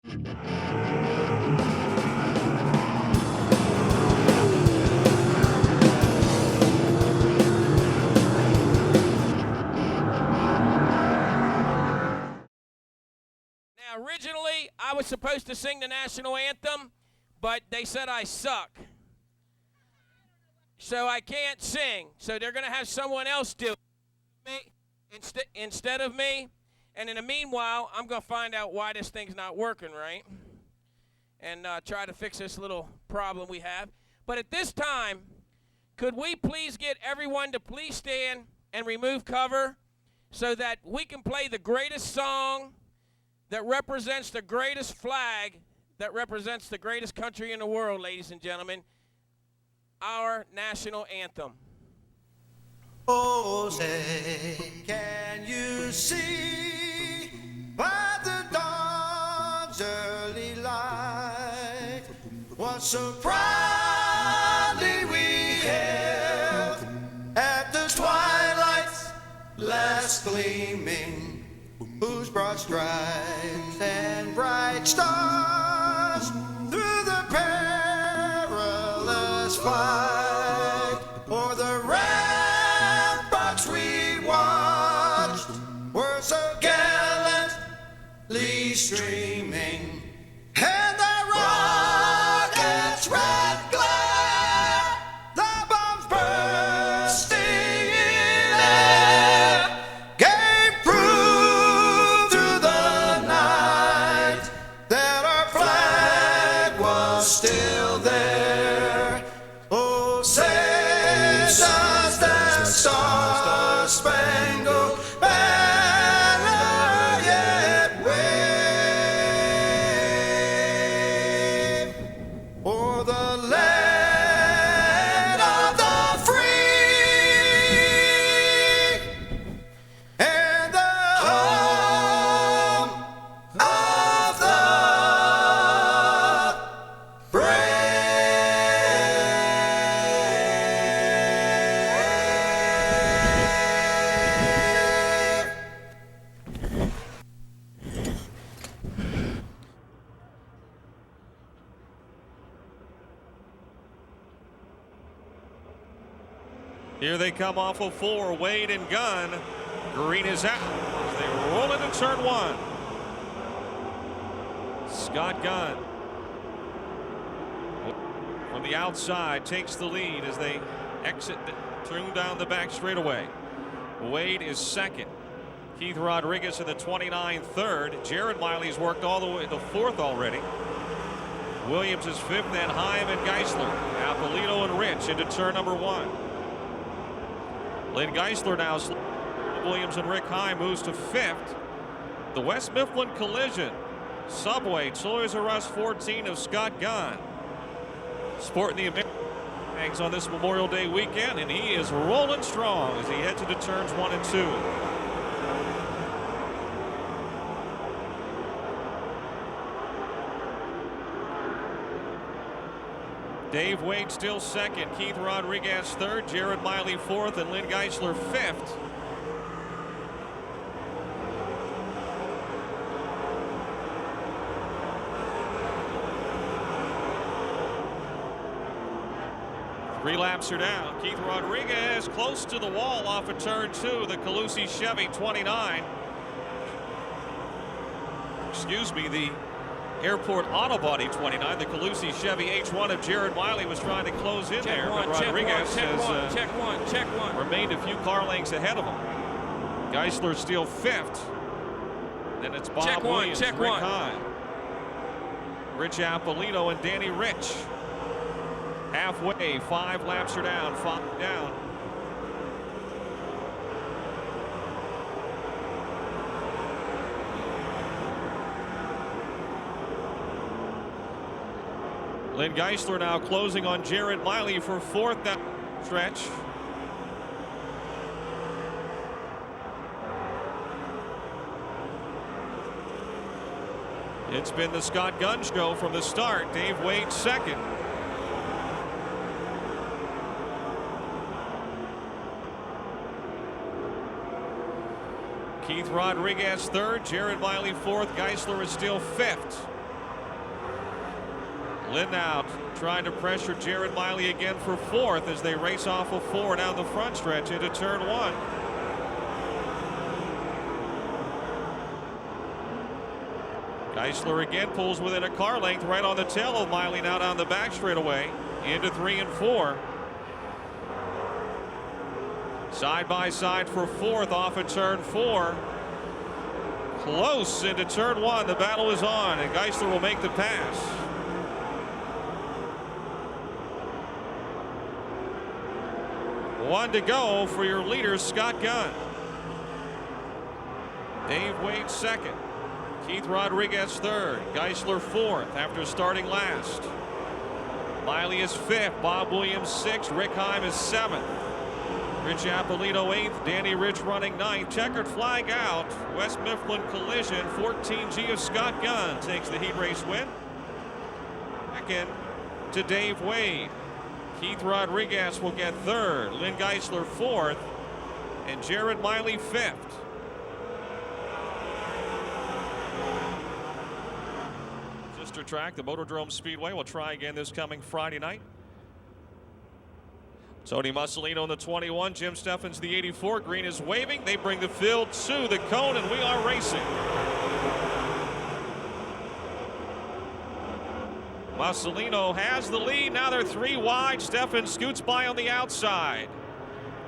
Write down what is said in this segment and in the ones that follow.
Originally, I was supposed to sing the national anthem, but they said I suck. So I can't sing. So they're going to have someone else do it instead of me. And in the meanwhile, I'm going to find out why this thing's not working right and try to fix this little problem we have. But at this time, could we please get everyone to please stand and remove cover so that we can play the greatest song that represents the greatest flag, that represents the greatest country in the world, ladies and gentlemen, our national anthem. Oh, say, can you see by the dawn's early light what so proudly we hailed at the twilight's last gleaming, whose broad stripes and bright stars through the perilous fight o'er the ramparts we watched were so gallantly streaming, and the rockets' red glare, the bombs bursting in air, gave proof through the night that our flag was still there. Oh, say does that star-spangled banner yet wave o'er the land of the free and the home of the brave. Here they come off of 4. Wade and Gunn. Green is out as they roll into turn 1. Scott Gunn from the outside takes the lead as they exit through down the back straightaway. Wade is second. Keith Rodriguez in the 29 third. Jared Miley's worked all the way to 4th already. Williams is 5th, then Heim and Geisler. Apolito and Rich into turn number 1. Lynn Geisler now. Williams and Rick Heim moves to 5th. The West Mifflin collision. Subway, Toys R Us 14 of Scott Gunn. Sporting the American flags on this Memorial Day weekend, and he is rolling strong as he heads into turns 1 and 2. Dave Wade still second, Keith Rodriguez third, Jared Miley 4th, and Lynn Geisler 5th. Three laps are down. Keith Rodriguez close to the wall off of turn 2. The Calusi Chevy 29. Excuse me, the Airport Auto Body 29. The Calusi Chevy H1 of Jared Miley was trying to close in there, but Rodriguez has remained a few car lengths ahead of him. Geisler still 5th. Then it's Bob Williams, Rick Hine, Rich Apolito, and Danny Rich. Halfway, 5 laps are down, 5 down. Lynn Geisler now closing on Jared Miley for 4th down stretch. It's been the Scott Gunn show from the start. Dave Wade second. Keith Rodriguez third, Jared Miley 4th, Geisler is still 5th. Lynn now trying to pressure Jared Miley again for fourth as they race off of 4 down the front stretch into turn 1. Geisler again pulls within a car length right on the tail of Miley now down the back straightaway into 3 and 4. Side by side for fourth off of turn 4. Close into turn 1. The battle is on, and Geisler will make the pass. One to go for your leader, Scott Gunn. Dave Wade second. Keith Rodriguez third. Geisler fourth after starting last. Miley is fifth. Bob Williams sixth. Rick Heim is seventh. Rich Appolito eighth. Danny Rich running ninth. Checkered flag out. West Mifflin collision. 14G of Scott Gunn takes the heat race win. Second to Dave Wade. Keith Rodriguez will get third. Lynn Geisler fourth. And Jared Miley fifth. Sister track, the Motordrome Speedway, will try again this coming Friday night. Tony Mussolino in the 21, Jim Steffens the 84. Green is waving. They bring the field to the cone, and we are racing. Mussolino has the lead. Now they're 3 wide. Steffens scoots by on the outside.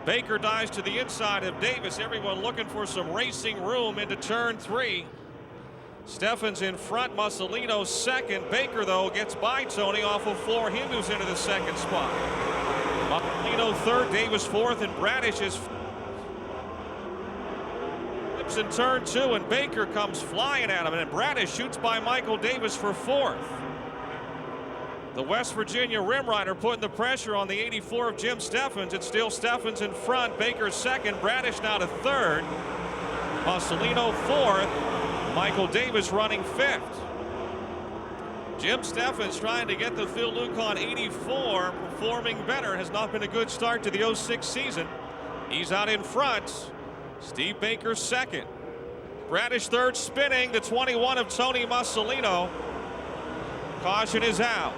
Baker dives to the inside of Davis. Everyone looking for some racing room into turn 3. Steffens in front, Mussolino second. Baker, though, gets by Tony off of 4. He moves into the second spot. Mussolino third, Davis fourth, and Bradish is flips in turn 2, and Baker comes flying at him, and Bradish shoots by Michael Davis for fourth. The West Virginia Rim Rider putting the pressure on the 84 of Jim Steffens. It's still Steffens in front, Baker second, Bradish now to third. Mussolino fourth. Michael Davis running fifth. Jim Steffens trying to get the Phil Lucon 84, performing better. Has not been a good start to the 06 season. He's out in front. Steve Baker second. Bradish third, spinning the 21 of Tony Mussolino. Caution is out.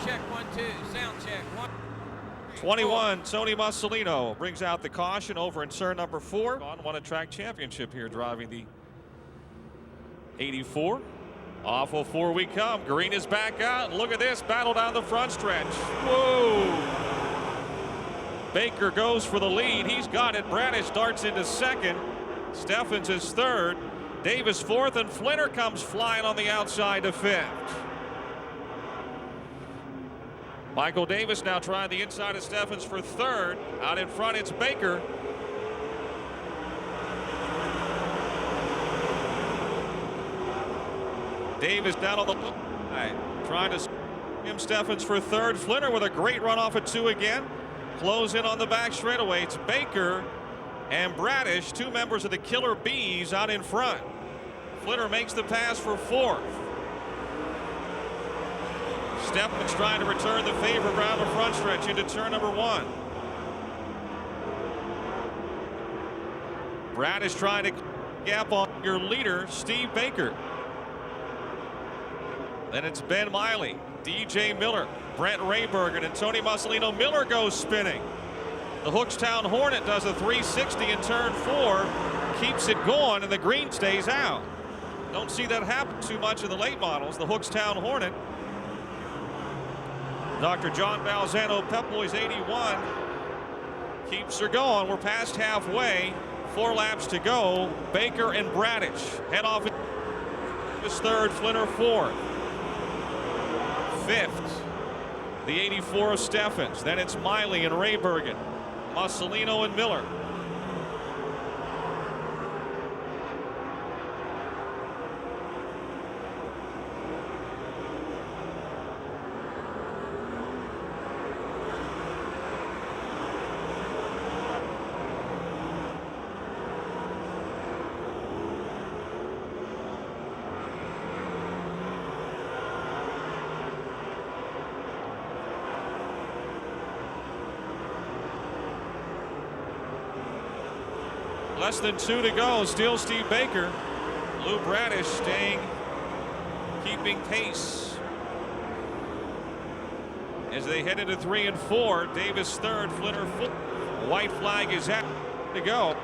Check one, 2, sound check. 1, 21, Tony Mussolino brings out the caution over in turn number 4. Won a track championship here driving the 84. Off of 4 we come. Green is back out. Look at this battle down the front stretch. Whoa! Baker goes for the lead. He's got it. Bradish darts into second. Steffens is third. Davis fourth, and Flinner comes flying on the outside to fifth. Michael Davis now trying the inside of Steffens for third. Out in front, it's Baker. Davis down on the line, trying to Jim Steffens for third. Flinner with a great run off at 2 again. Close in on the back straightaway. It's Baker and Bradish, 2 members of the Killer Bees, out in front. Flinner makes the pass for fourth. Steffens trying to return the favor around the front stretch into turn number 1. Bradish trying to gap on your leader, Steve Baker. Then it's Ben Miley, DJ Miller, Brent Raybergen, and Tony Mussolino. Miller goes spinning. The Hookstown Hornet does a 360 in turn 4, keeps it going, and the green stays out. Don't see that happen too much in the late models. The Hookstown Hornet. Dr. John Balzano, Pep Boys 81, keeps her going. We're past halfway. 4 laps to go. Baker and Bradish head off. His third, Flinner fourth. Fifth, the 84 of Steffens. Then it's Miley and Raybergen, Mussolino and Miller. Less than 2 to go. Still Steve Baker. Lou Bradish staying keeping pace. As they head into 3 and 4, Davis third, Flinner fourth. White flag is out to go.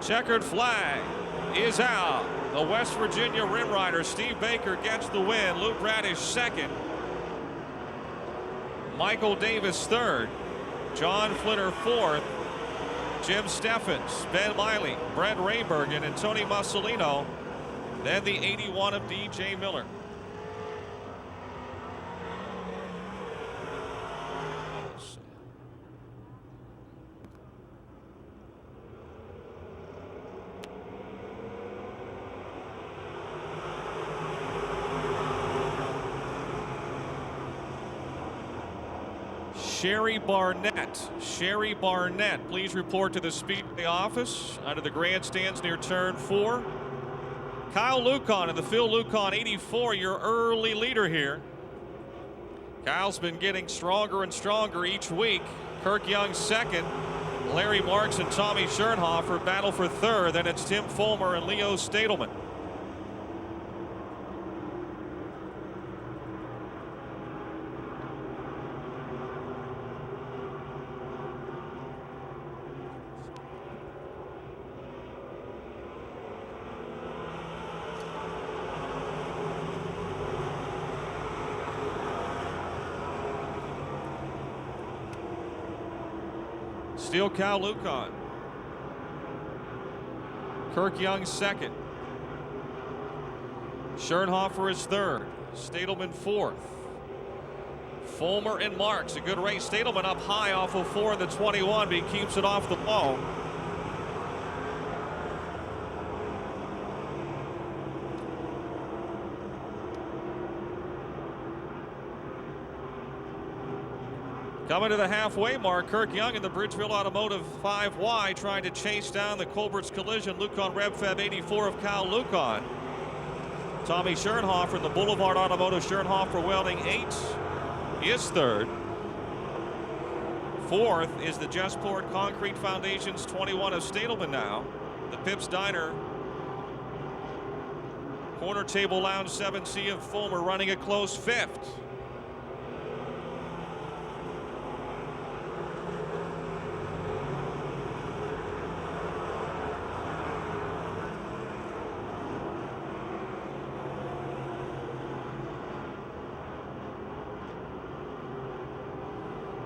Checkered flag is out. The West Virginia Rim Rider Steve Baker gets the win. Luke Radish second. Michael Davis third. John Flinner fourth. Jim Steffens, Ben Miley, Brett Raybergen, and Tony Mussolino. Then the 81 of DJ Miller. Sherry Barnett, please report to the Speedway office under the grandstands near turn 4. Kyle Lucan in the Phil Lucan 84, your early leader here. Kyle's been getting stronger and stronger each week. Kirk Young second. Larry Marks and Tommy Schoenhofer battle for third. Then it's Tim Fulmer and Leo Stadelman. Still Cal Lucan. Kirk Young second. Schoenhofer is third. Stadelman fourth. Fulmer and Marks, a good race. Stadelman up high off of 4 in the 21, but he keeps it off the ball. Coming to the halfway mark, Kirk Young in the Bridgeville Automotive 5Y trying to chase down the Colbert's Collision Lucan Revfab 84 of Kyle Lucan. Tommy Schoenhofer in the Boulevard Automotive Schoenhofer Welding 8 is third. Fourth is the Jesport Concrete Foundation's 21 of Stadelman now. The Pips Diner Corner Table Lounge 7C of Fulmer running a close fifth.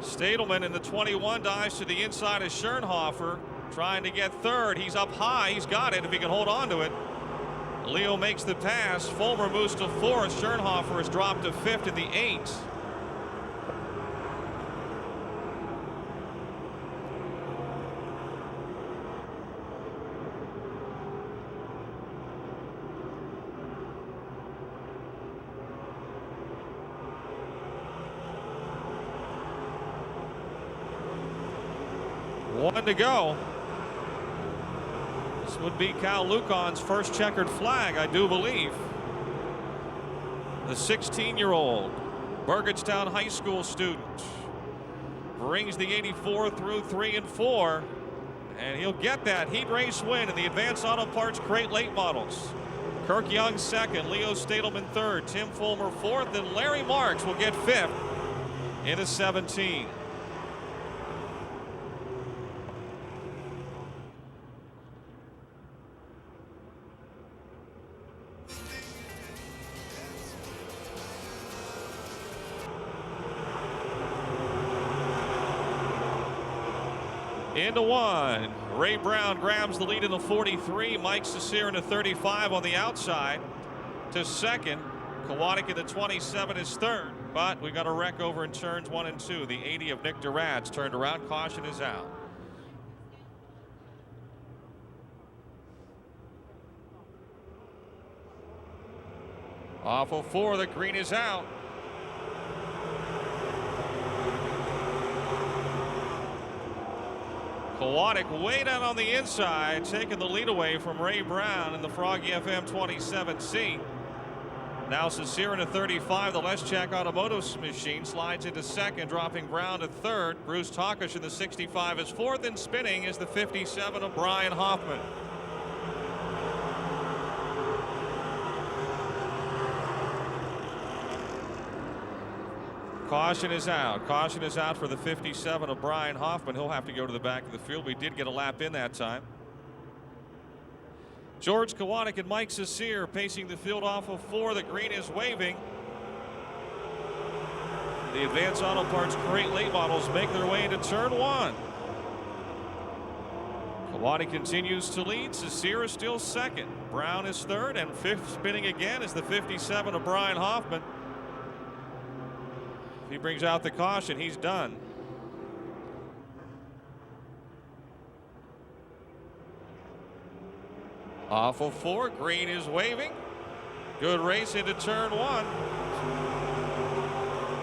Stadelman in the 21 dives to the inside of Schoenhofer, trying to get third. He's up high. He's got it if he can hold on to it. Leo makes the pass. Fulmer moves to fourth. Schoenhofer has dropped to fifth in the 8. One to go. This would be Kyle Lucan's first checkered flag, I do believe. The 16-year-old Burgettstown High School student brings the 84 through 3 and 4, and he'll get that heat race win in the Advanced Auto Parts Crate Late Models. Kirk Young second, Leo Stadelman third, Tim Fulmer fourth, and Larry Marks will get fifth in a 17. Into one. Ray Brown grabs the lead in the 43. Mike Cesare in the 35 on the outside to second. Kowalik in the 27 is third. But we got a wreck over in turns 1 and 2. The 80 of Nick Durat's turned around. Caution is out. Off of 4. The green is out. Kowalik way down on the inside, taking the lead away from Ray Brown in the Froggy FM 27C. Now Cecere in a 35. The Leschak Automotive machine slides into second, dropping Brown to third. Bruce Takish in the 65 is fourth, and spinning is the 57 of Brian Hoffman. Caution is out. Caution is out for the 57 of Brian Hoffman. He'll have to go to the back of the field. We did get a lap in that time. George Kowanek and Mike Cecere pacing the field off of 4. The green is waving. The Advanced Auto Parts crate late models make their way into turn 1. Kowanek continues to lead. Cecere is still second. Brown is third, and fifth spinning again is the 57 of Brian Hoffman. If he brings out the caution, he's done. Off of 4, green is waving. Good race into turn 1.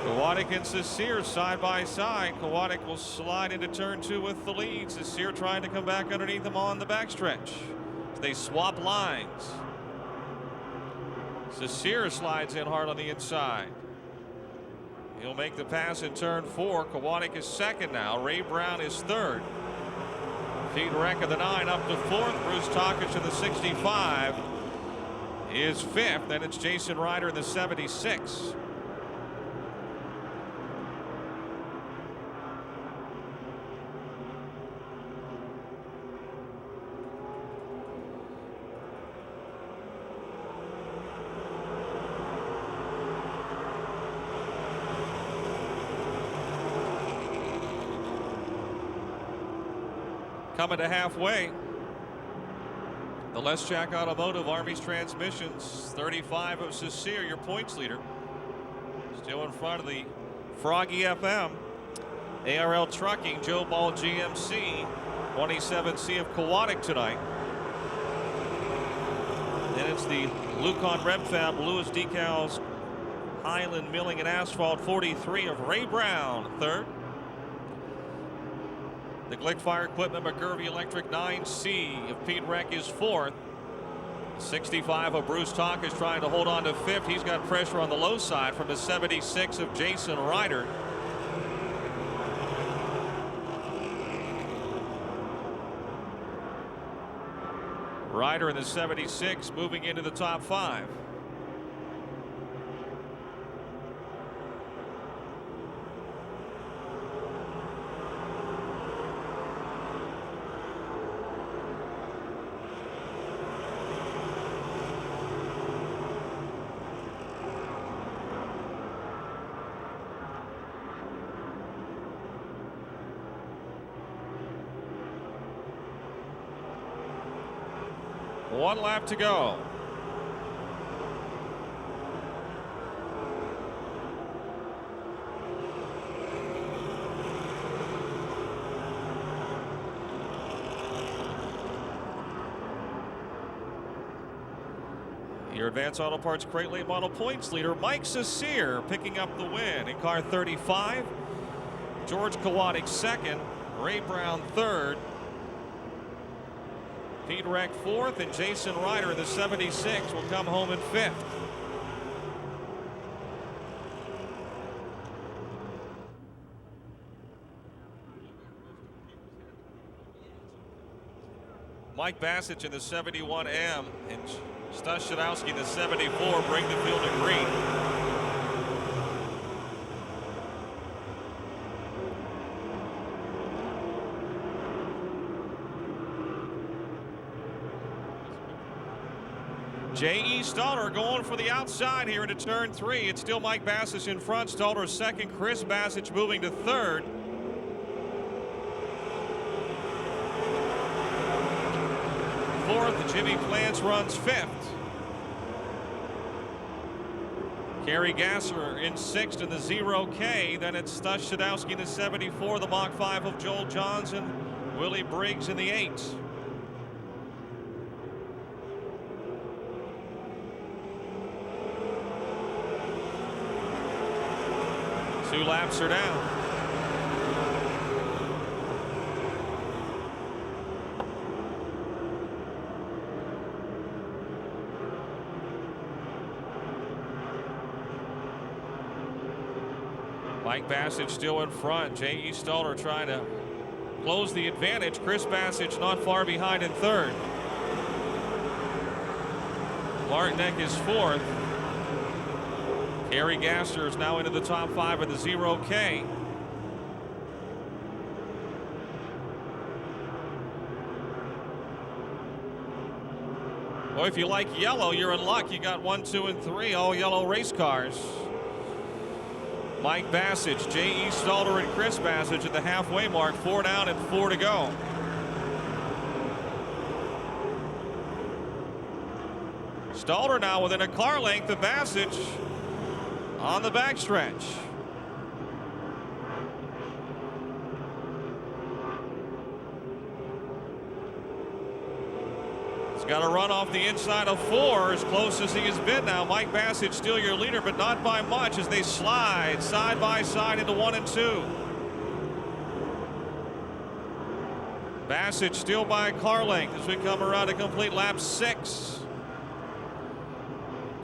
Kowanek and Cecere side by side. Kowanek will slide into turn 2 with the lead. Cecere trying to come back underneath him on the backstretch. They swap lines. Cecere slides in hard on the inside. He'll make the pass in turn 4. Kowanek is second now. Ray Brown is third. Pete Wreck of the 9 up to 4th. Bruce Takish in the 65 is 5th. Then it's Jason Ryder in the 76. Coming to halfway, the Leschak Automotive Army's Transmissions 35 of Cecere, your points leader. Still in front of the Froggy FM. ARL Trucking, Joe Ball GMC, 27C of Kowanek tonight. Then it's the Lucon Red Fab Lewis Decals Highland Milling and Asphalt 43 of Ray Brown, third. The Glick Fire Equipment McGurvey Electric 9C of Pete Wreck is 4th. 65 of Bruce Takish trying to hold on to 5th. He's got pressure on the low side from the 76 of Jason Ryder. Ryder in the 76 moving into the top 5. One lap to go. Your Advanced Auto Parts crate late model points leader, Mike Cecere, picking up the win in car 35. George Kowanek second. Ray Brown third. Pete Wreck 4th, and Jason Ryder in the 76 will come home in 5th. Mike Bassich in the 71M and Stas Shadowski in the 74 bring the field to green. J.E. Stalter going for the outside here into turn 3. It's still Mike Bassich in front. Stalter second. Chris Bassich moving to third. Fourth, Jimmy Plants runs 5th. Kerry Gasser in 6th in the 0K. Then it's Stas Shadowski in the 74. The Mach 5 of Joel Johnson. Willie Briggs in the 8. Two laps are down. Mike Bassett still in front. J.E. Stalder trying to close the advantage. Chris Bassett not far behind in third. Martinek is fourth. Kerry Gasser is now into the top 5 of the 0K. Well, if you like yellow, you're in luck. You got 1, 2, and 3 all yellow race cars. Mike Bassett, J.E. Stalder, and Chris Bassett at the halfway mark. 4 down and 4 to go. Stalder now within a car length of Bassett on the backstretch. He's got to run off the inside of 4 as close as he has been now. Mike Bassett still your leader, but not by much as they slide side by side into 1 and 2. Bassett still by a car length as we come around to complete lap 6.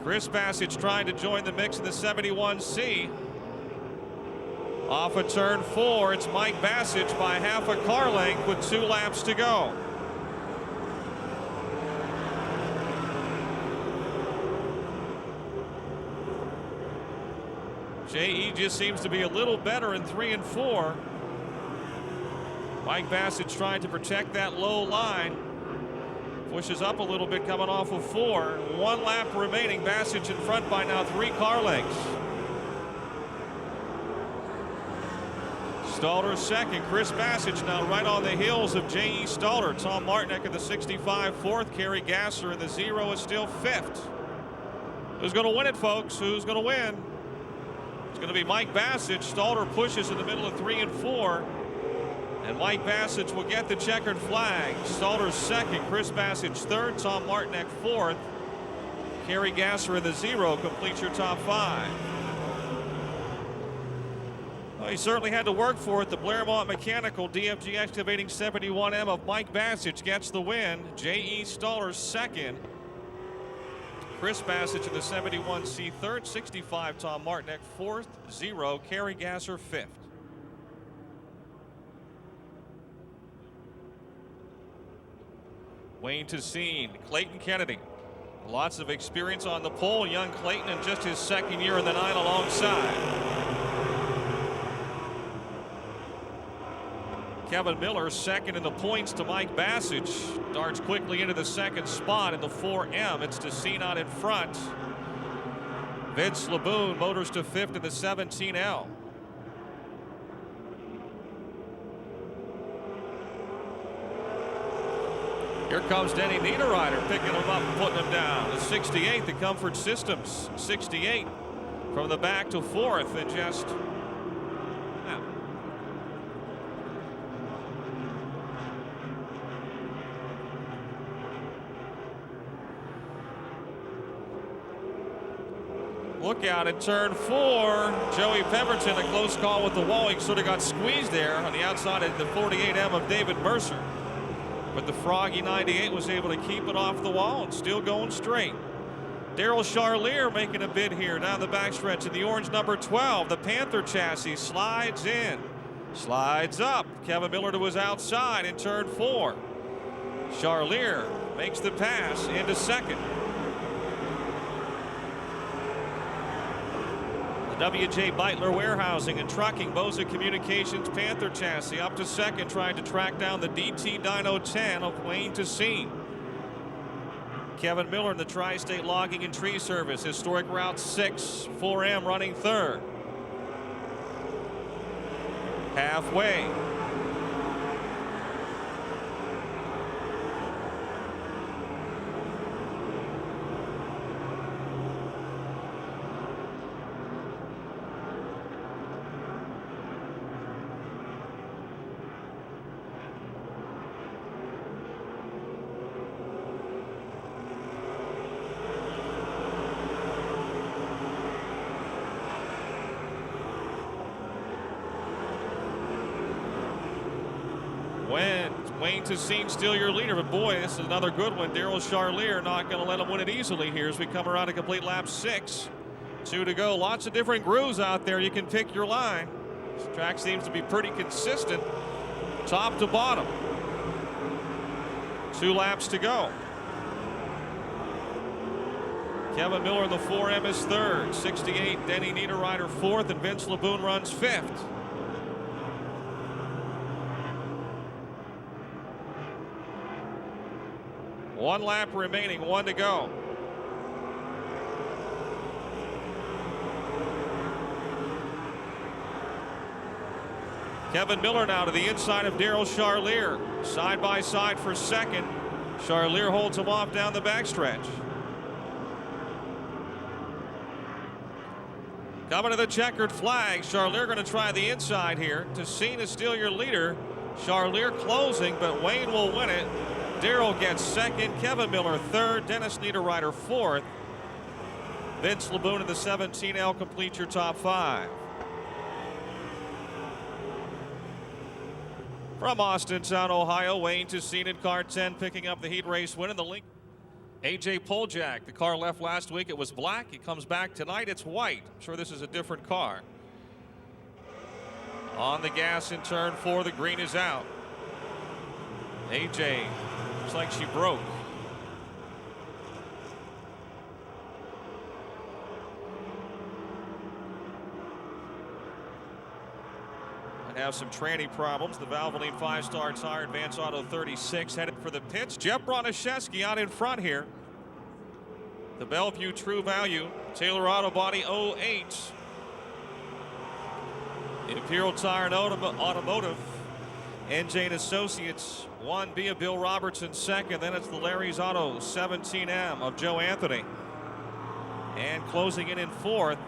Chris Bassett's trying to join the mix in the 71C. Off of turn 4, it's Mike Bassett by half a car length with 2 laps to go. J.E. just seems to be a little better in 3 and 4. Mike Bassett's trying to protect that low line. Pushes up a little bit coming off of 4. 1 lap remaining. Bassett's in front by now 3 car lengths. Stalder second. Chris Bassett's now right on the heels of J.E. Stalder. Tom Martinek in the 65 fourth. Kerry Gasser in the 0 is still 5th. Who's going to win it, folks? Who's going to win? It's going to be Mike Bassett. Stalder pushes in the middle of 3 and 4. And Mike Bassett will get the checkered flag. Stalder's second, Chris Bassett's third, Tom Martinek fourth. Kerry Gasser in the 0 completes your top 5. Well, he certainly had to work for it. The Blairmont Mechanical DFG Excavating 71M of Mike Bassett gets the win. J.E. Stalder's second. Chris Bassett in the 71C third, 65 Tom Martinek fourth, 0 Kerry Gasser fifth. Wayne Tessine, Clayton Kennedy. Lots of experience on the pole. Young Clayton in just his second year in the 9 alongside. Kevin Miller second in the points to Mike Bassett. Darts quickly into the second spot in the 4M. It's Tessine out in front. Vince Laboon motors to 5th in the 17L. Here comes Denny Niederreiter picking him up and putting him down. The 68, the Comfort Systems 68 from the back to 4th and just look out at turn 4. Joey Pemberton, a close call with the wall. He sort of got squeezed there on the outside of the 48M of David Mercer. But the Froggy 98 was able to keep it off the wall and still going straight. Daryl Charlier making a bid here down the backstretch in the orange number 12. The Panther chassis slides in, slides up. Kevin Miller to his outside in turn 4. Charlier makes the pass into second. W.J. Beitler Warehousing and Trucking, Boza Communications Panther chassis up to second, trying to track down the DT Dyno 10 of Wayne Tessine. Kevin Miller in the Tri-State Logging and Tree Service, Historic Route 6, 4M running third. Halfway. Wayne Tessine still your leader, but boy, this is another good one. Daryl Charlier not going to let him win it easily here as we come around to complete lap 6. 2 to go. Lots of different grooves out there. You can pick your line. This track seems to be pretty consistent, top to bottom. 2 laps to go. Kevin Miller in the 4M is third. 68, Denny Niederreiter fourth, and Vince LeBoon runs fifth. One lap remaining, 1 to go. Kevin Miller now to the inside of Daryl Charlier. Side by side for second. Charlier holds him off down the backstretch. Coming to the checkered flag. Charlier going to try the inside here. Tessine is still your leader. Charlier closing, but Wayne will win it. Daryl gets second. Kevin Miller third. Dennis Niederreiter fourth. Vince LeBoon in the 17L completes your top 5. From Austintown, Ohio, Wayne Tessine in car 10 picking up the heat race win in the link. AJ Poljak, the car left last week, it was black. It comes back tonight, it's white. I'm sure this is a different car. On the gas in turn 4, the green is out. AJ, looks like she broke. Have some tranny problems. The Valvoline 5-star tire, Advance Auto 36, headed for the pits. Jeff Broniszewski out in front here. The Bellevue True Value, Taylor Auto Body 08. Imperial Tire and Automotive, NJ and Associates 1B of Bill Robertson second. Then it's the Larry's Auto 17M of Joe Anthony. And closing in fourth,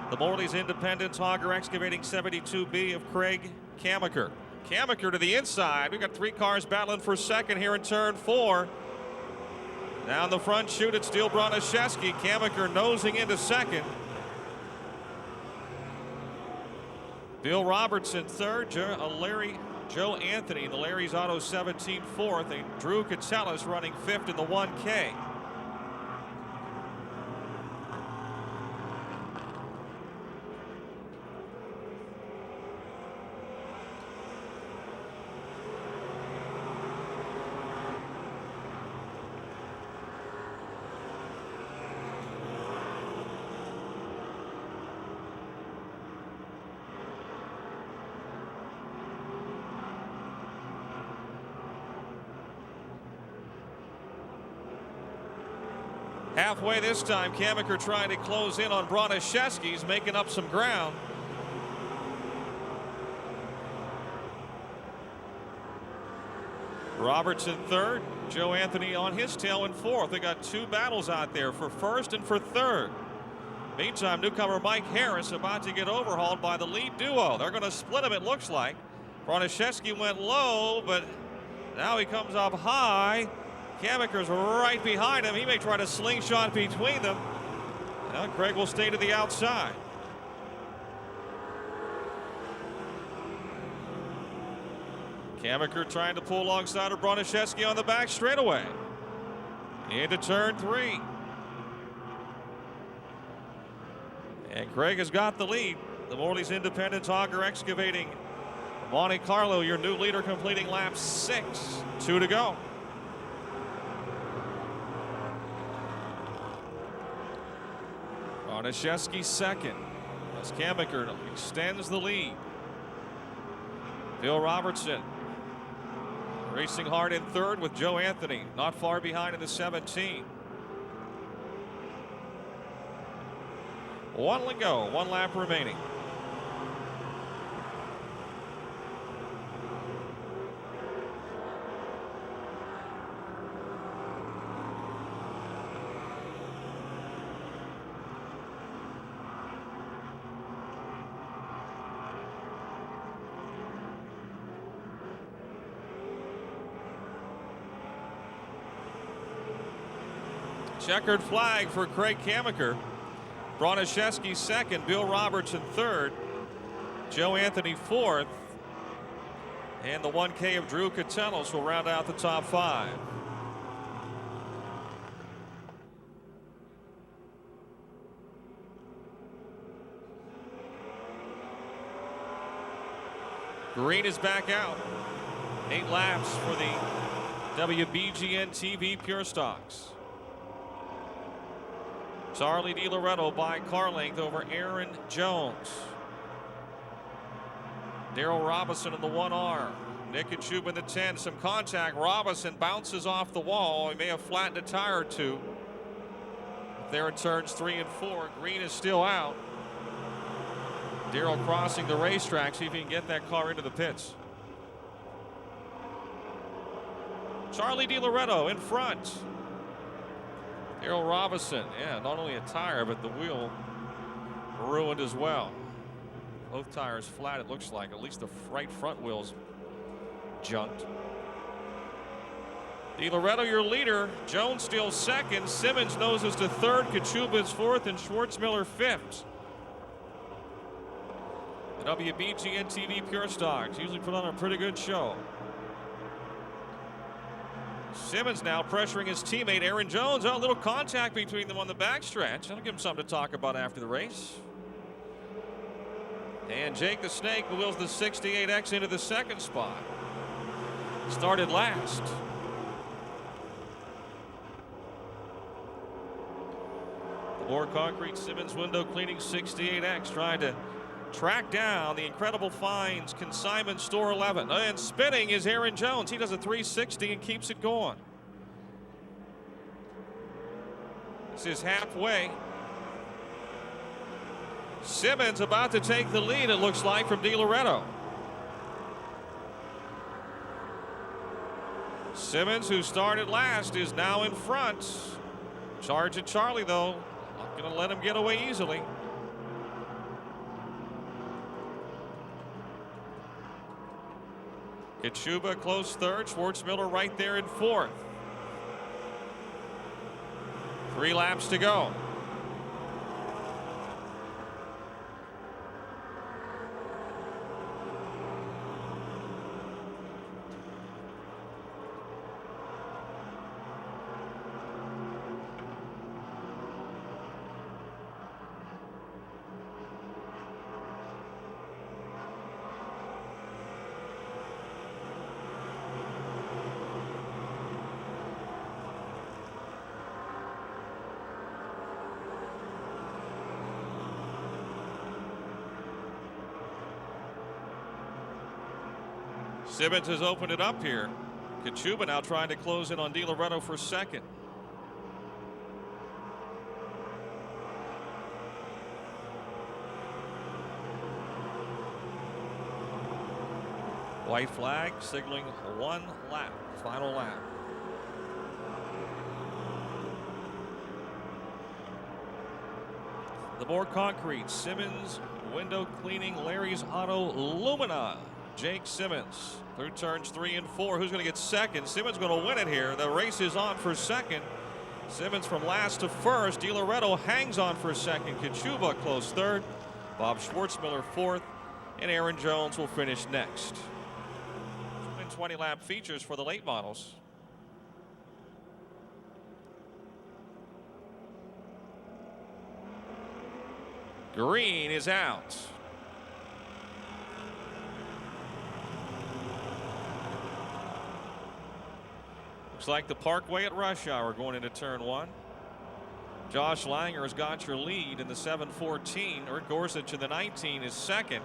the Morley's Independence Hogger Excavating 72B of Craig Kamaker. Kamaker to the inside. We've got 3 cars battling for second here in turn 4. Down the front chute, it's still Broniszewski. Kamaker nosing into second. Bill Robertson third. Joe Anthony, the Larry's Auto 17 fourth. And Drew Catellus running fifth in the 1K. Halfway this time, Kamaker trying to close in on Broniszewski. He's making up some ground. Robertson third. Joe Anthony on his tail in fourth. They got 2 battles out there for first and for third. Meantime, newcomer Mike Harris about to get overhauled by the lead duo. They're going to split him, it looks like. Broniszewski went low, but now he comes up high. Kamaker's right behind him. He may try to slingshot between them. Now Craig will stay to the outside. Kamaker trying to pull alongside of Broniszewski on the back straightaway. Into turn 3. And Craig has got the lead. The Morley's Independence Hogger Excavating Monte Carlo, your new leader, completing lap 6. 2 to go. Broniszewski second as Kamaker extends the lead. Bill Robertson racing hard in third with Joe Anthony not far behind in the 17. 1 to go, 1 lap remaining. Checkered flag for Craig Kamaker. Broniszewski second, Bill Robertson third, Joe Anthony fourth, and the 1K of Drew Catellus will round out the top 5. Green is back out. 8 laps for the WBGN TV Pure Stocks. Charlie DiLoretto by car length over Aaron Jones. Darrell Robinson in the 1R. Nick Kachuba in the 10. Some contact. Robinson bounces off the wall. He may have flattened a tire or two. There in turns 3 and 4. Green is still out. Darrell crossing the racetrack. See if he can get that car into the pits. Charlie DiLoretto in front. Darrell Robinson, yeah, not only a tire, but the wheel ruined as well. Both tires flat, it looks like. At least the right front wheel's junked. DiLoretto, your leader. Jones still second. Simmons noses to third. Kachuba is fourth, and Schwartzmiller fifth. The WBGN TV Pure Stocks usually put on a pretty good show. Simmons now pressuring his teammate Aaron Jones. Oh, a little contact between them on the backstretch. That'll give him something to talk about after the race. And Jake the Snake wheels the 68X into the second spot. Started last. The more concrete Simmons window cleaning 68X trying to track down the Incredible Finds Consignment Store 11. And spinning is Aaron Jones. He does a 360 and keeps it going. This is halfway. Simmons about to take the lead, it looks like, from DiLoretto. Simmons, who started last, is now in front. Charge at Charlie, though. Not going to let him get away easily. Kachuba close third. Schwartzmiller right there in fourth. 3 laps to go. Simmons has opened it up here. Kachuba now trying to close in on DiLoretto for second. White flag signaling 1 lap, final lap. The more concrete, Simmons window cleaning, Larry's Auto Lumina. Jake Simmons through turns 3 and 4. Who's going to get second? Simmons going to win it here. The race is on for second. Simmons from last to first. DiLoretto hangs on for second. Kachuba close third. Bob Schwartzmiller fourth. And Aaron Jones will finish next. 20 lap features for the late models. Green is out. Looks like the Parkway at rush hour going into turn 1. Josh Langer has got your lead in the 714. Rick Gorsuch in the 19 is second.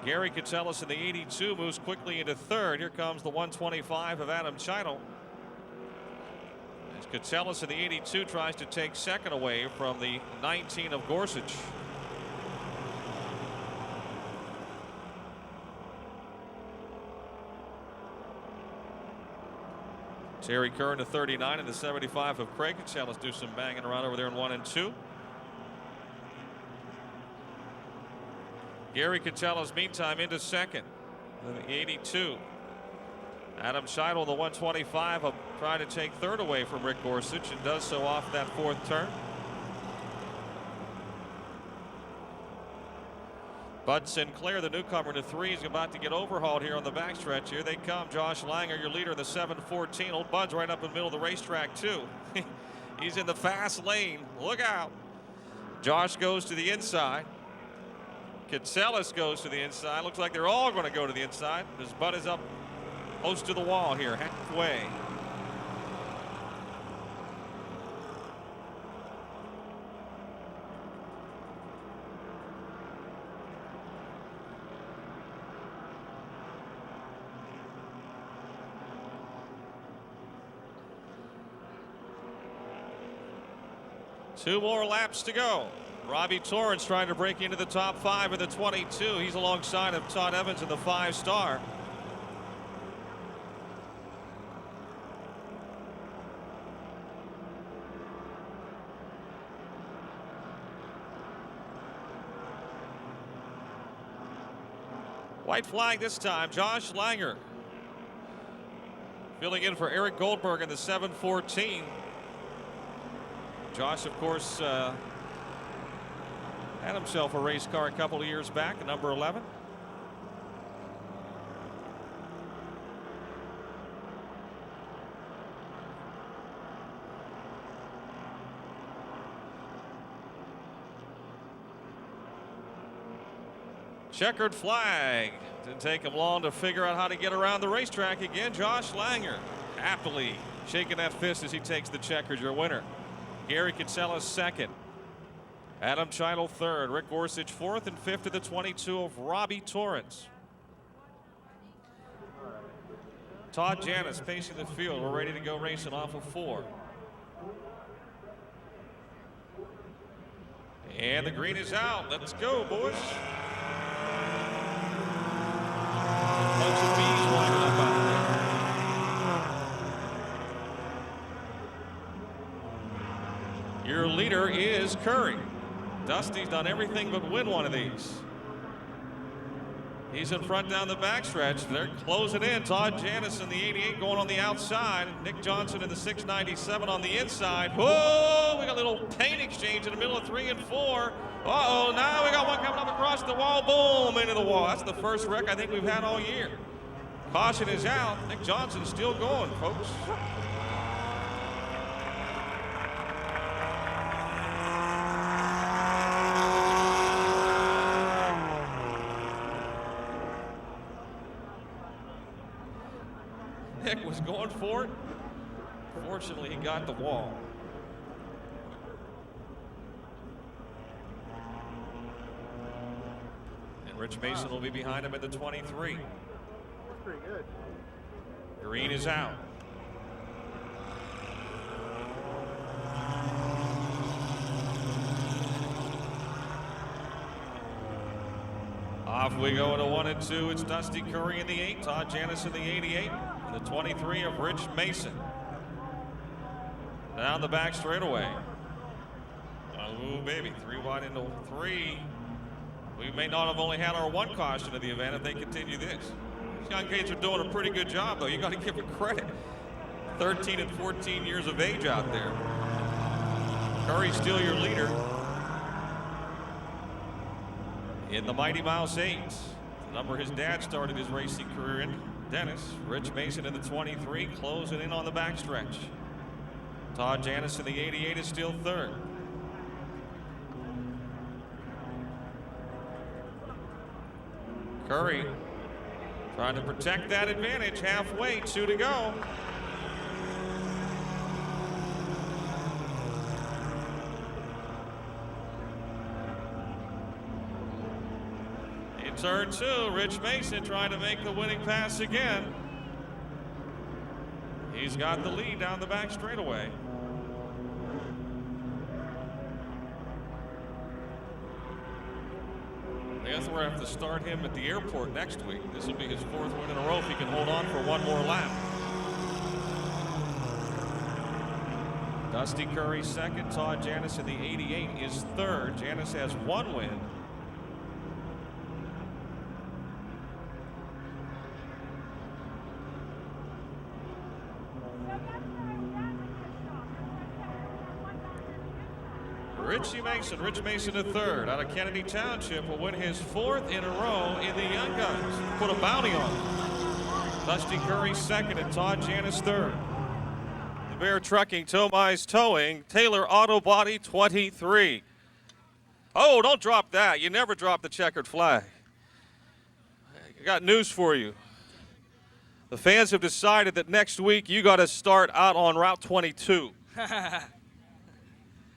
Gary Catellus in the 82 moves quickly into third. Here comes the 125 of Adam Chital. As Catellus in the 82 tries to take second away from the 19 of Gorsuch. Terry Kern to 39 and the 75 of Craig Catellus do some banging around over there in 1 and 2. Gary Catellus meantime into second. The 82. Adam Scheidel, the 125, trying to take third away from Rick Gorsuch and does so off that fourth turn. Bud Sinclair, the newcomer to 3, is about to get overhauled here on the backstretch. Here they come. Josh Langer, your leader in the 714. Old Bud's right up in the middle of the racetrack, too. He's in the fast lane. Look out. Josh goes to the inside. Kitselis goes to the inside. Looks like they're all going to go to the inside. His butt is up close to the wall here, halfway. Two more laps to go. Robbie Torrance trying to break into the top 5 in the 22. He's alongside of Todd Evans in the 5-star. White flag this time. Josh Langer filling in for Eric Goldberg in the 714. Josh, of course, had himself a race car a couple of years back, number 11. Checkered flag. Didn't take him long to figure out how to get around the racetrack again. Josh Langer happily shaking that fist as he takes the checkers. Your winner. Gary Kitselis second. Adam Cheidel third. Rick Gorsuch fourth, and fifth to the 22 of Robbie Torrance. Todd Janis pacing the field. We're ready to go racing off of 4. And the green is out. Let's go, boys. Bunch of bees lining up out there. Your leader is Curry. Dusty's done everything but win one of these. He's in front down the backstretch. They're closing in. Todd Janis in the 88 going on the outside. Nick Johnson in the 697 on the inside. Whoa, we got a little paint exchange in the middle of 3 and 4. Uh-oh, now we got one coming up across the wall. Boom, into the wall. That's the first wreck I think we've had all year. Caution is out. Nick Johnson's still going, folks. Nick was going for it. Fortunately, he got the wall. And Rich Mason will be behind him at the 23. That's pretty good. Green is out. Off we go to 1 and 2. It's Dusty Curry in the 8, Todd Janis in the 88, and the 23 of Rich Mason. Down the back straightaway. Oh, baby, 3 wide into 3. We may not have only had our 1 caution of the event if they continue this. These young kids are doing a pretty good job, though. You got to give it credit. 13 and 14 years of age out there. Curry's still your leader in the Mighty Mouse 8. The number his dad started his racing career in. Dennis. Rich Mason in the 23, closing in on the backstretch. Todd Janis in the 88 is still third. Curry trying to protect that advantage. Halfway, 2 to go. In turn 2, Rich Mason trying to make the winning pass again. He's got the lead down the back straightaway. I guess we're going to have to start him at the airport next week. This will be his 4th win in a row if he can hold on for 1 more lap. Dusty Curry second. Todd Janis in the 88 is third. Janis has 1 win. Rich Mason a third out of Kennedy Township will win his 4th in a row in the Young Guns. Put a bounty on him. Dusty Curry second and Todd Janis third. The Bear Trucking, Tomai's Towing, Taylor Auto Body 23. Oh, don't drop that. You never drop the checkered flag. I got news for you. The fans have decided that next week you got to start out on Route 22.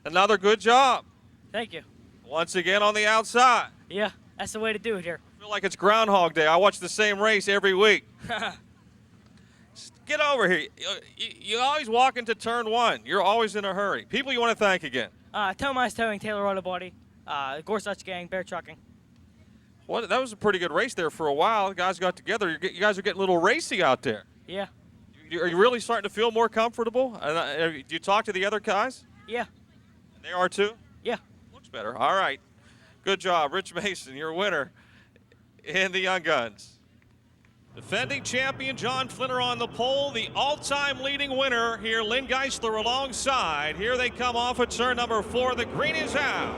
Another good job. Thank you. Once again on the outside. Yeah, that's the way to do it here. I feel like it's Groundhog Day. I watch the same race every week. Get over here. You always walk into turn one. You're always in a hurry. People you want to thank again. Tomas Towing, Taylor Auto Body, Gorsuch Gang, Bear Trucking. Well, that was a pretty good race there for a while. The guys got together. You guys are getting a little racy out there. Yeah. Are you really starting to feel more comfortable? Do you talk to the other guys? Yeah. They are too? Yeah. Looks better. All right. Good job. Rich Mason, your winner in the Young Guns. Defending champion John Flinner on the pole, the all-time leading winner here, Lynn Geisler alongside. Here they come off at turn number 4. The green is out.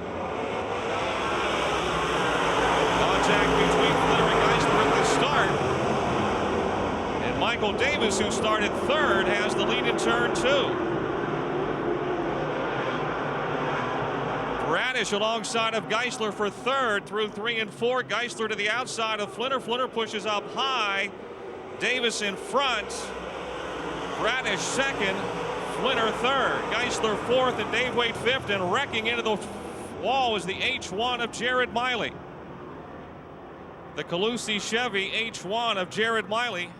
Contact between Flinner and Geisler at the start. And Michael Davis, who started third, has the lead in turn 2. Bradish alongside of Geisler for third through 3 and 4. Geisler to the outside of Flinner. Flinner pushes up high. Davis in front. Bradish second. Flinner third. Geisler fourth and Dave Wade fifth. And wrecking into the wall is the H1 of Red Miley. The Calusi Chevy H1 of Red Miley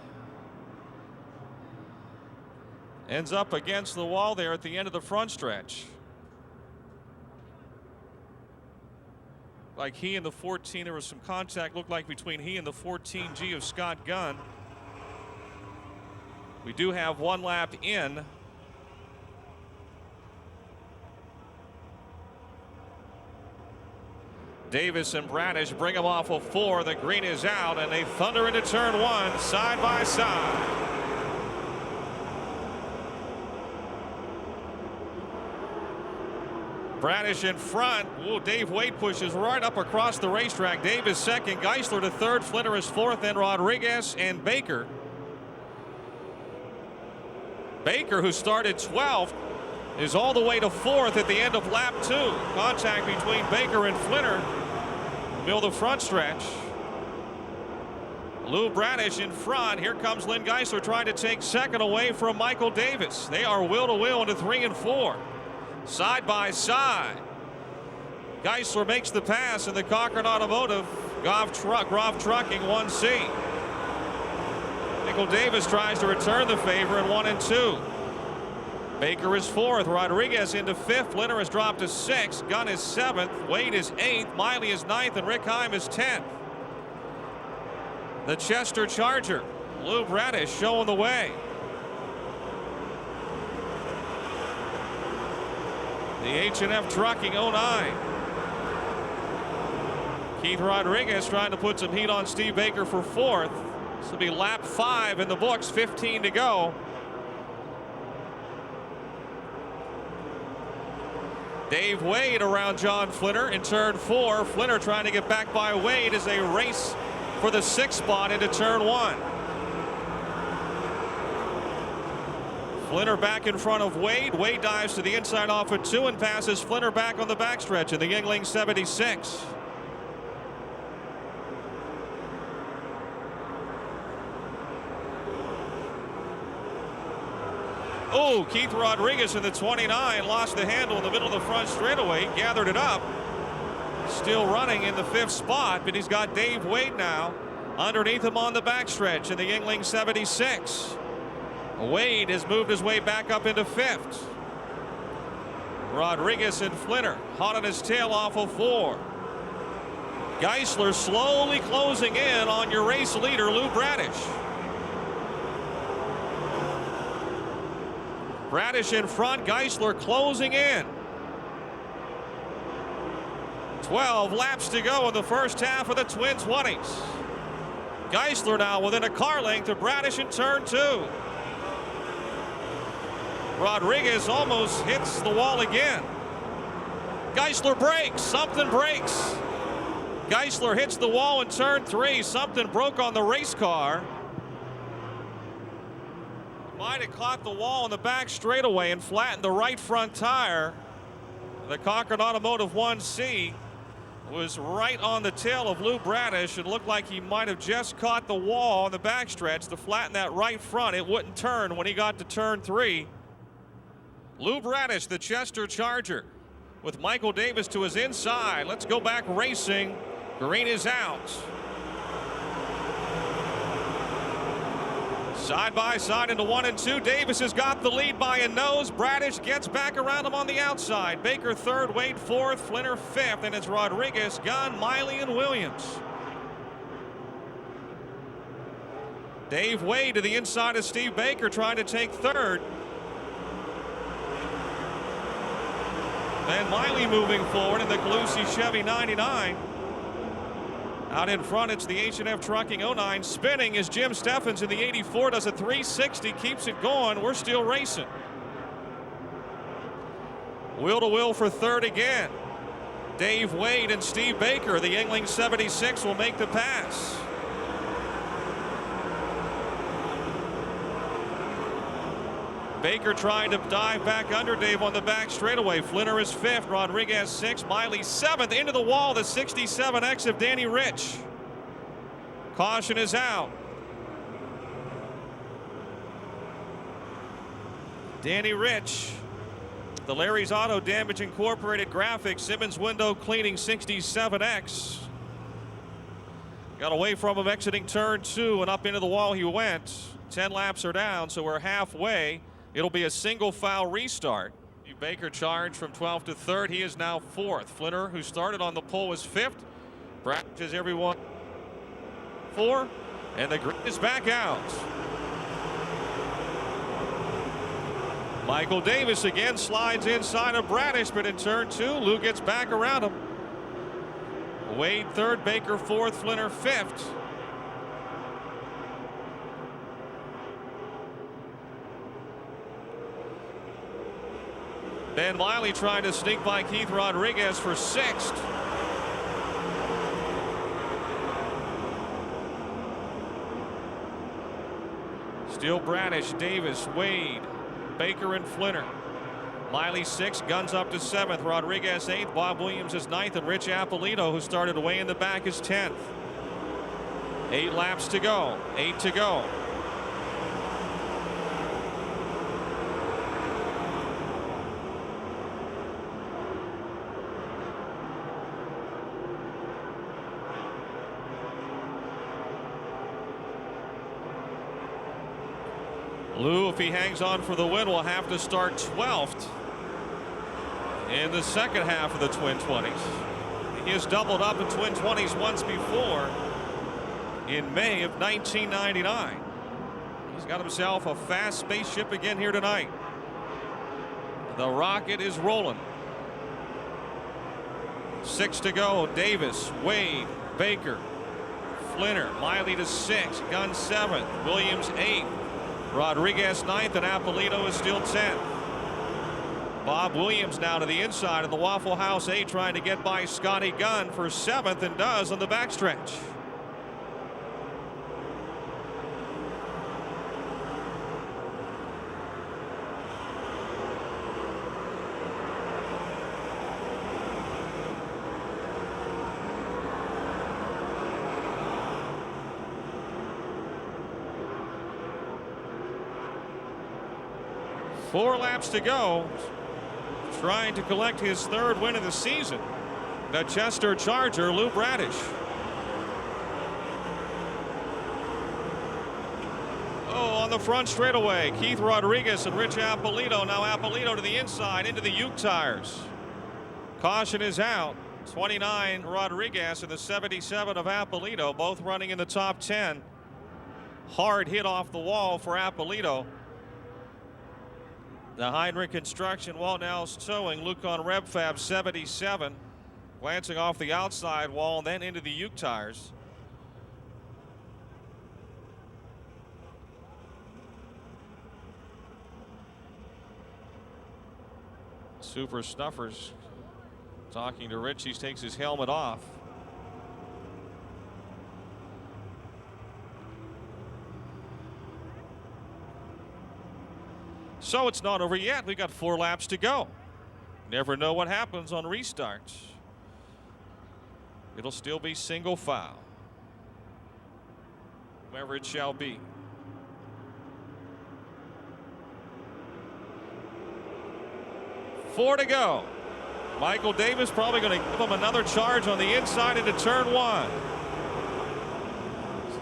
ends up against the wall there at the end of the front stretch. Like he and the 14, there was some contact, looked like, between he and the 14G of Scott Gunn. We do have one lap in. Davis and Bradish bring him off of 4. The green is out, and they thunder into turn 1, side by side. Bradish in front. Ooh, Dave Wade pushes right up across the racetrack. Dave is second. Geisler to third. Flinner is fourth. Then Rodriguez and Baker. Baker, who started 12th, is all the way to 4th at the end of lap 2. Contact between Baker and Flinner. Middle of the front stretch. Lou Bradish in front. Here comes Lynn Geisler trying to take second away from Michael Davis. They are wheel to wheel into 3 and 4. Side by side. Geisler makes the pass in the Cochran Automotive Groff Trucking 1C. Michael Davis tries to return the favor in 1 and 2. Baker is 4th. Rodriguez into 5th. Flinner has dropped to 6th. Gunn is 7th. Wade is 8th. Miley is 9th. And Rick Heim is 10th. The Chester Charger. Lou Bradish showing the way. The H&F Trucking 09. Keith Rodriguez trying to put some heat on Steve Baker for 4th. This will be lap 5 in the books, 15 to go. Dave Wade around John Flinner in turn 4. Flinner trying to get back by Wade as they race for the 6th spot into turn 1. Flinner back in front of Wade. Wade dives to the inside off of 2 and passes Flinner back on the backstretch in the Yuengling 76. Oh, Keith Rodriguez in the 29 lost the handle in the middle of the front straightaway, gathered it up. Still running in the 5th spot, but he's got Dave Wade now underneath him on the backstretch in the Yuengling 76. Wade has moved his way back up into 5th. Rodriguez and Flinner hot on his tail off of 4. Geisler slowly closing in on your race leader, Lou Bradish. Bradish in front, Geisler closing in. 12 laps to go in the first half of the Twin 20s. Geisler now within a car length of Bradish in turn 2. Rodriguez almost hits the wall again. Geisler brakes, something breaks. Geisler hits the wall in turn 3. Something broke on the race car. Might have caught the wall in the back straightaway and flattened the right front tire. The Cochran Automotive 1C was right on the tail of Lou Bradish. It looked like he might have just caught the wall on the backstretch to flatten that right front. It wouldn't turn when he got to turn 3. Lou Bradish, the Chester Charger, with Michael Davis to his inside. Let's go back racing. Green is out. Side by side into 1 and 2. Davis has got the lead by a nose. Bradish gets back around him on the outside. Baker third, Wade fourth, Flinner fifth, and it's Rodriguez, Gunn, Miley, and Williams. Dave Wade to the inside of Steve Baker trying to take third. And Miley moving forward in the Calusi Chevy 99. Out in front, it's the H&F Trucking 09. Spinning is Jim Steffens in the 84, does a 360, keeps it going. We're still racing. Wheel to wheel for third again. Dave Wade and Steve Baker. The Yuengling 76 will make the pass. Baker trying to dive back under Dave on the back straightaway. Flinner is fifth, Rodriguez sixth, Miley seventh. Into the wall, the 67X of Danny Rich. Caution is out. Danny Rich, the Larry's Auto Damage Incorporated graphic, Simmons window cleaning 67X. Got away from him exiting turn 2 and up into the wall he went. 10 laps are down, so we're halfway. It'll be a single foul restart. Baker charged from 12th to 3rd. He is now 4th. Flinner, who started on the pole, was 5th. Bradish is everyone 4. And the green is back out. Michael Davis again slides inside of Bradish, but in turn 2, Lou gets back around him. Wade 3rd, Baker 4th, Flinner 5th. Ben Miley trying to sneak by Keith Rodriguez for 6th. Still Bradish, Davis, Wade, Baker, and Flinner. Miley 6th, Guns up to 7th. Rodriguez 8th, Bob Williams is 9th, and Rich Appolito, who started way in the back, is 10th. 8 laps to go. 8 to go. Lou, if he hangs on for the win, will have to start 12th in the second half of the Twin 20s. He has doubled up in Twin 20s once before in May of 1999. He's got himself a fast spaceship again here tonight. The rocket is rolling. 6 to go. Davis, Wade, Baker, Flinner, Miley to 6, Gunn 7th, Williams 8th. Rodriguez 9th, and Appolito is still 10th. Bob Williams now to the inside of the Waffle House 8, trying to get by Scotty Gunn for 7th, and does on the backstretch. Four laps to go, trying to collect his 3rd win of the season. The Chester Charger, Lou Bradish. Oh, on the front straightaway, Keith Rodriguez and Rich Appolito. Now Appolito to the inside into the Uke tires. Caution is out. 29 Rodriguez and the 77 of Appolito, both running in the top 10. Hard hit off the wall for Appolito. The Heinrich Construction, Walt Nels Towing, Luke on RevFab 77. Glancing off the outside wall and then into the Uke tires. Super Snuffers talking to Rich. He takes his helmet off. So it's not over yet. We got 4 laps to go. Never know what happens on restarts. It'll still be single file, whoever it shall be. Four to go. Michael Davis probably going to give him another charge on the inside into turn one.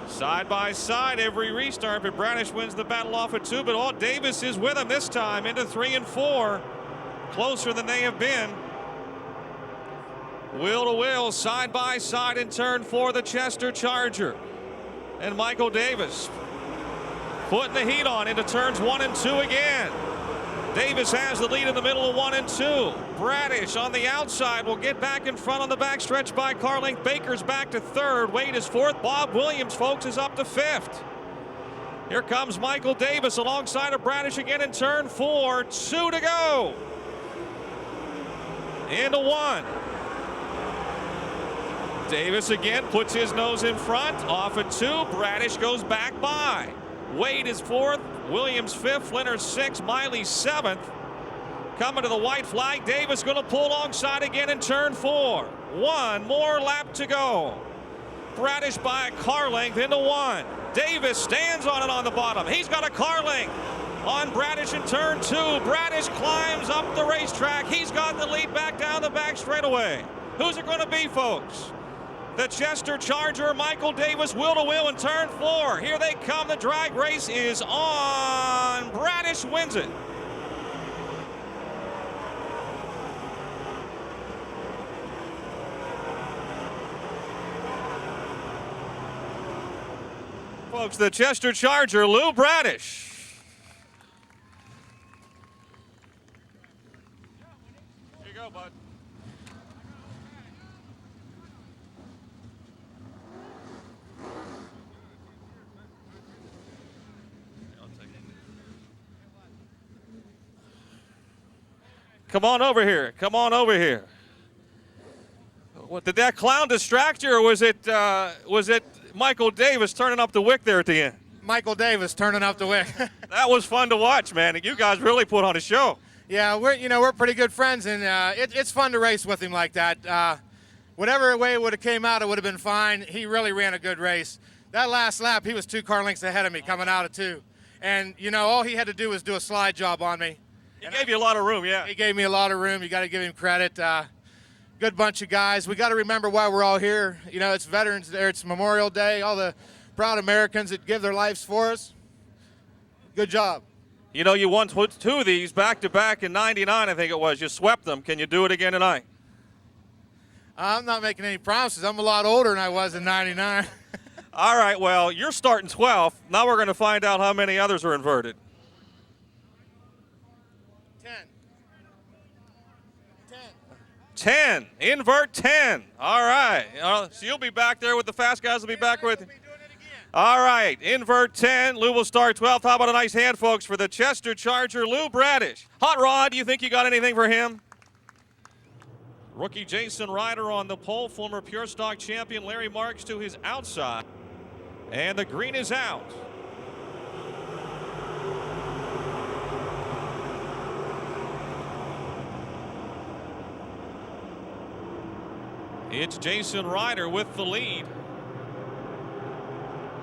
Side by side, every restart, but Bradish wins the battle off at 2, but all Davis is with him this time into 3 and 4. Closer than they have been. Wheel to wheel, side by side in turn 4, the Chester Charger. And Michael Davis putting the heat on into turns 1 and 2 again. Davis has the lead in the middle of 1 and 2. Bradish on the outside will get back in front on the backstretch by car length. Baker's back to 3rd. Wade is 4th. Bob Williams, folks, is up to 5th. Here comes Michael Davis alongside of Bradish again in turn 4. 2 to go. Into 1. Davis again puts his nose in front. Off at 2. Bradish goes back by. Wade is 4th. Williams 5th. Flinner 6th. Miley 7th. Coming to the white flag. Davis going to pull alongside again in turn 4. 1 more lap to go. Bradish by a car length into 1. Davis stands on it on the bottom. He's got a car length on Bradish in turn 2. Bradish climbs up the racetrack. He's got the lead back down the back straightaway. Who's it going to be, folks? The Chester Charger, Michael Davis, wheel to wheel in turn 4. Here they come. The drag race is on. Bradish wins it. Folks, the Chester Charger, Lou Bradish. Here you go, bud. Come on over here. Come on over here. What, did that clown distract you, or was it Michael Davis turning up the wick there at the end? Michael Davis turning up the wick. That was fun to watch, man. You guys really put on a show. Yeah, we're pretty good friends, and it's fun to race with him like that. Whatever way it would have came out, it would have been fine. He really ran a good race. That last lap, he was 2 car lengths ahead of me coming out of 2. And, all he had to do was do a slide job on me. He gave you a lot of room, yeah. He gave me a lot of room. You got to give him credit. Good bunch of guys. We got to remember why we're all here. It's Veterans Day. It's Memorial Day. All the proud Americans that give their lives for us. Good job. You won 2 of these back-to-back in '99, I think it was. You swept them. Can you do it again tonight? I'm not making any promises. I'm a lot older than I was in '99. All right, well, you're starting 12th. Now we're going to find out how many others are inverted. 10. Invert 10. All right. So you'll be back there with the fast guys. Will be back with you. All right. Invert 10. Lou will start 12th. How about a nice hand, folks, for the Chester Charger, Lou Bradish. Hot Rod, do you think you got anything for him? Rookie Jason Ryder on the pole. Former Pure Stock champion Larry Marks to his outside. And the green is out. It's Jason Ryder with the lead.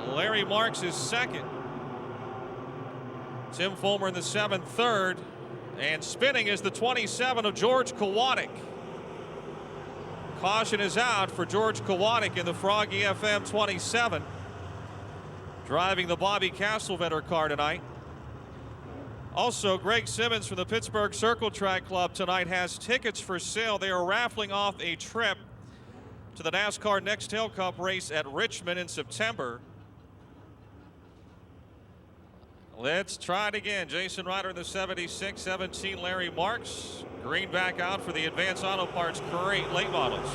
Larry Marks is 2nd. Tim Fulmer in the 7th, 3rd. And spinning is the 27 of George Kowatic. Caution is out for George Kowatic in the Froggy FM 27. Driving the Bobby Castlevetter car tonight. Also, Greg Simmons from the Pittsburgh Circle Track Club tonight has tickets for sale. They are raffling off a trip to the NASCAR Nextel Cup race at Richmond in September. Let's try it again. Jason Ryder in the 76, 17 Larry Marks. Green back out for the Advanced Auto Parts Great late models.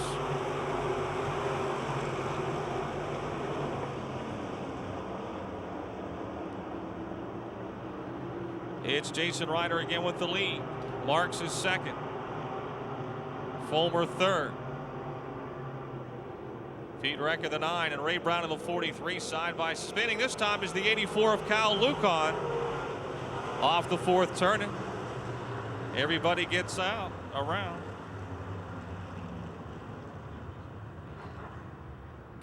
It's Jason Ryder again with the lead. Marks is 2nd. Fulmer 3rd. Pete Reck in the 9 and Ray Brown in the 43 side by spinning. This time is the 84 of Kyle Lucon off the 4th turn. Everybody gets out around.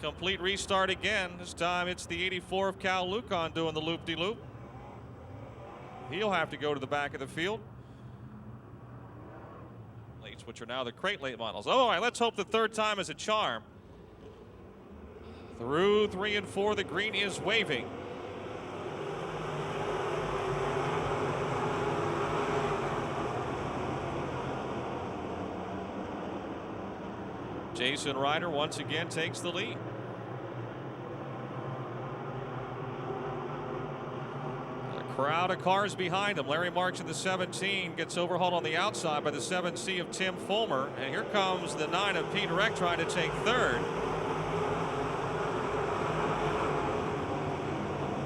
Complete restart again. This time it's the 84 of Cal Lucon doing the loop-de-loop. He'll have to go to the back of the field. Lates, which are now the crate late models. All right, let's hope the third time is a charm. Through 3 and 4, the green is waving. Jason Ryder once again takes the lead. A crowd of cars behind him. Larry Marks in the 17 gets overhauled on the outside by the 7C of Tim Fulmer. And here comes the 9 of Pete Reck trying to take third.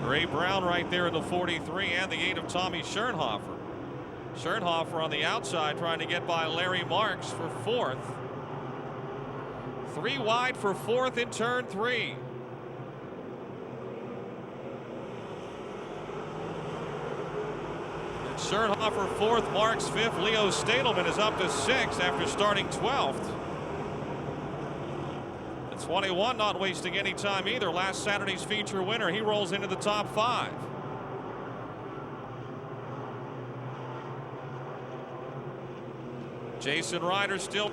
Ray Brown right there in the 43 and the 8 of Tommy Schoenhofer. Schoenhofer on the outside trying to get by Larry Marks for fourth. 3 wide for fourth in turn 3. And Schoenhofer fourth, Marks fifth. Leo Stadelman is up to 6th after starting 12th. The 21 not wasting any time either. Last Saturday's feature winner. He rolls into the top 5. Jason Ryder still.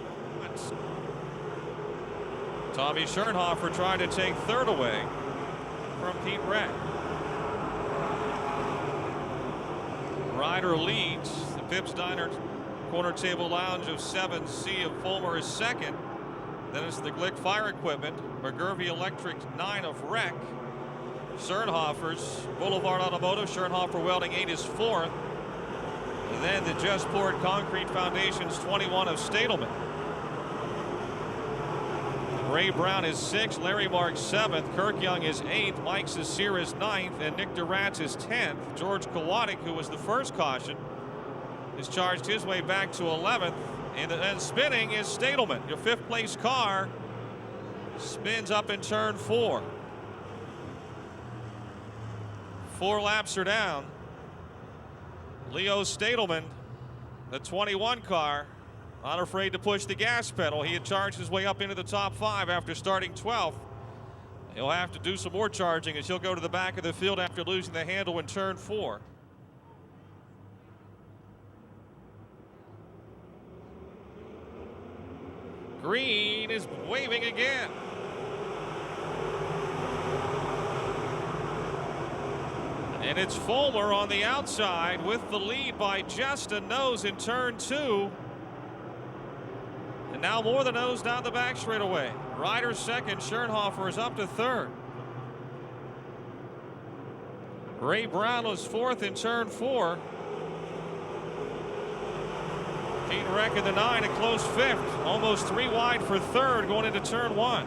Tommy Schoenhofer trying to take third away from Pete Reck. Ryder leads. The Pips Diner corner table lounge of 7C of Fulmer is second. Then it's the Glick Fire Equipment, McGurvey Electric 9 of Reck. Schoenhofer's Boulevard Automotive, Schoenhofer Welding 8 is fourth. And then the Just Poured Concrete Foundation's 21 of Stadelman. Ray Brown is 6th, Larry Marks 7th, Kirk Young is 8th, Mike Cecere is 9th, and Nick Duratz is 10th. George Kowalik, who was the first caution, has charged his way back to 11th. And then spinning is Stadelman. Your 5th place car spins up in turn 4. 4 laps are down. Leo Stadelman, the 21 car, not afraid to push the gas pedal. He had charged his way up into the top 5 after starting 12th. He'll have to do some more charging as he'll go to the back of the field after losing the handle in turn 4. Green is waving again. And it's Fulmer on the outside with the lead by just a nose in turn 2. And now more than nose down the back straightaway. Ryder's second, Schoenhofer is up to third. Ray Brown was fourth in turn 4. Pete Reck in the 9, a close 5th. Almost 3 wide for third going into turn 1.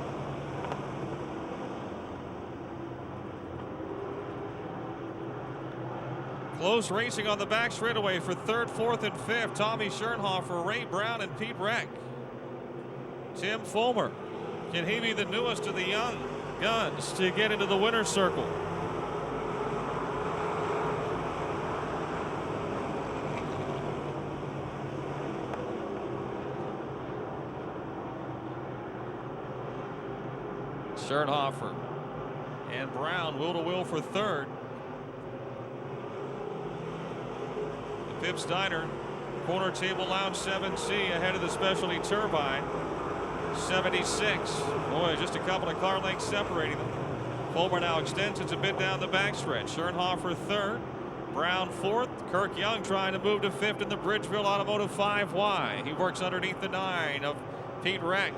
Close racing on the back straightaway for third, 4th, and 5th. Tommy Schoenhofer, Ray Brown, and Pete Reck. Tim Fulmer, can he be the newest of the young guns to get into the winner's circle? Schoenhofer and Brown wheel to wheel for third. The Pips Diner corner table lounge 7C ahead of the specialty turbine. 76. Boy, just a couple of car lengths separating them. Fulmer now extends it a bit down the backstretch. Schoenhofer third, Brown fourth. Kirk Young trying to move to 5th in the Bridgeville Automotive 5Y. He works underneath the 9 of Pete Reck.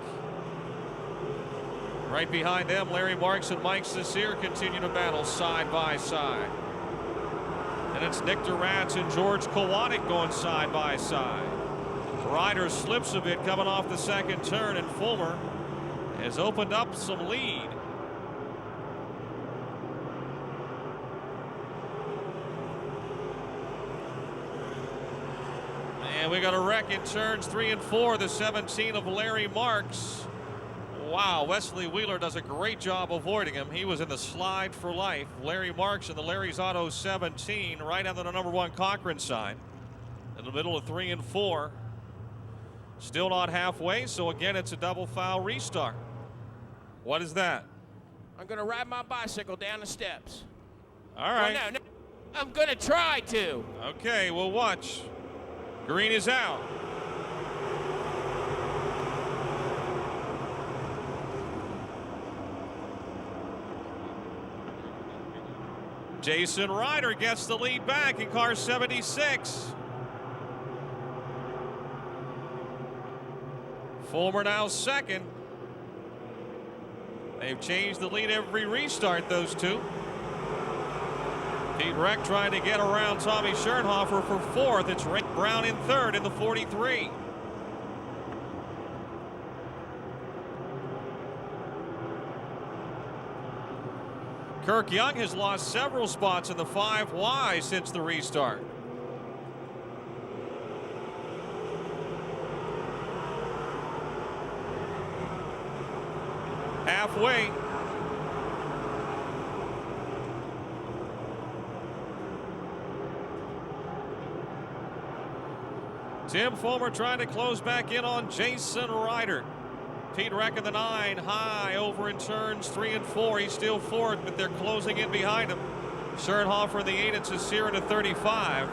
Right behind them, Larry Marks and Mike Cecere continue to battle side by side. And it's Nick Duratz and George Kowalik going side by side. Ryder slips a bit coming off the second turn, and Fulmer has opened up some lead. And we got a wreck in turns 3 and 4, the 17 of Larry Marks. Wow, Wesley Wheeler does a great job avoiding him. He was in the slide for life. Larry Marks in the Larry's Auto 17, right under the number 1 Cochran sign. In the middle of 3 and 4. Still not halfway, so again, it's a double foul restart. What is that? I'm going to ride my bicycle down the steps. All right. Well, no, I'm going to try to. Okay, we'll watch. Green is out. Jason Ryder gets the lead back in car 76. Fulmer now second. They've changed the lead every restart, those two. Pete Reck trying to get around Tommy Schernhofer for fourth. It's Rick Brown in third in the 43. Kirk Young has lost several spots in the 5Y since the restart. Halfway. Tim Fulmer trying to close back in on Jason Ryder. Pete Reck in the 9, high over in turns 3 and 4. He's still fourth, but they're closing in behind him. Schernhofer in the 8 and Cesare in the 35.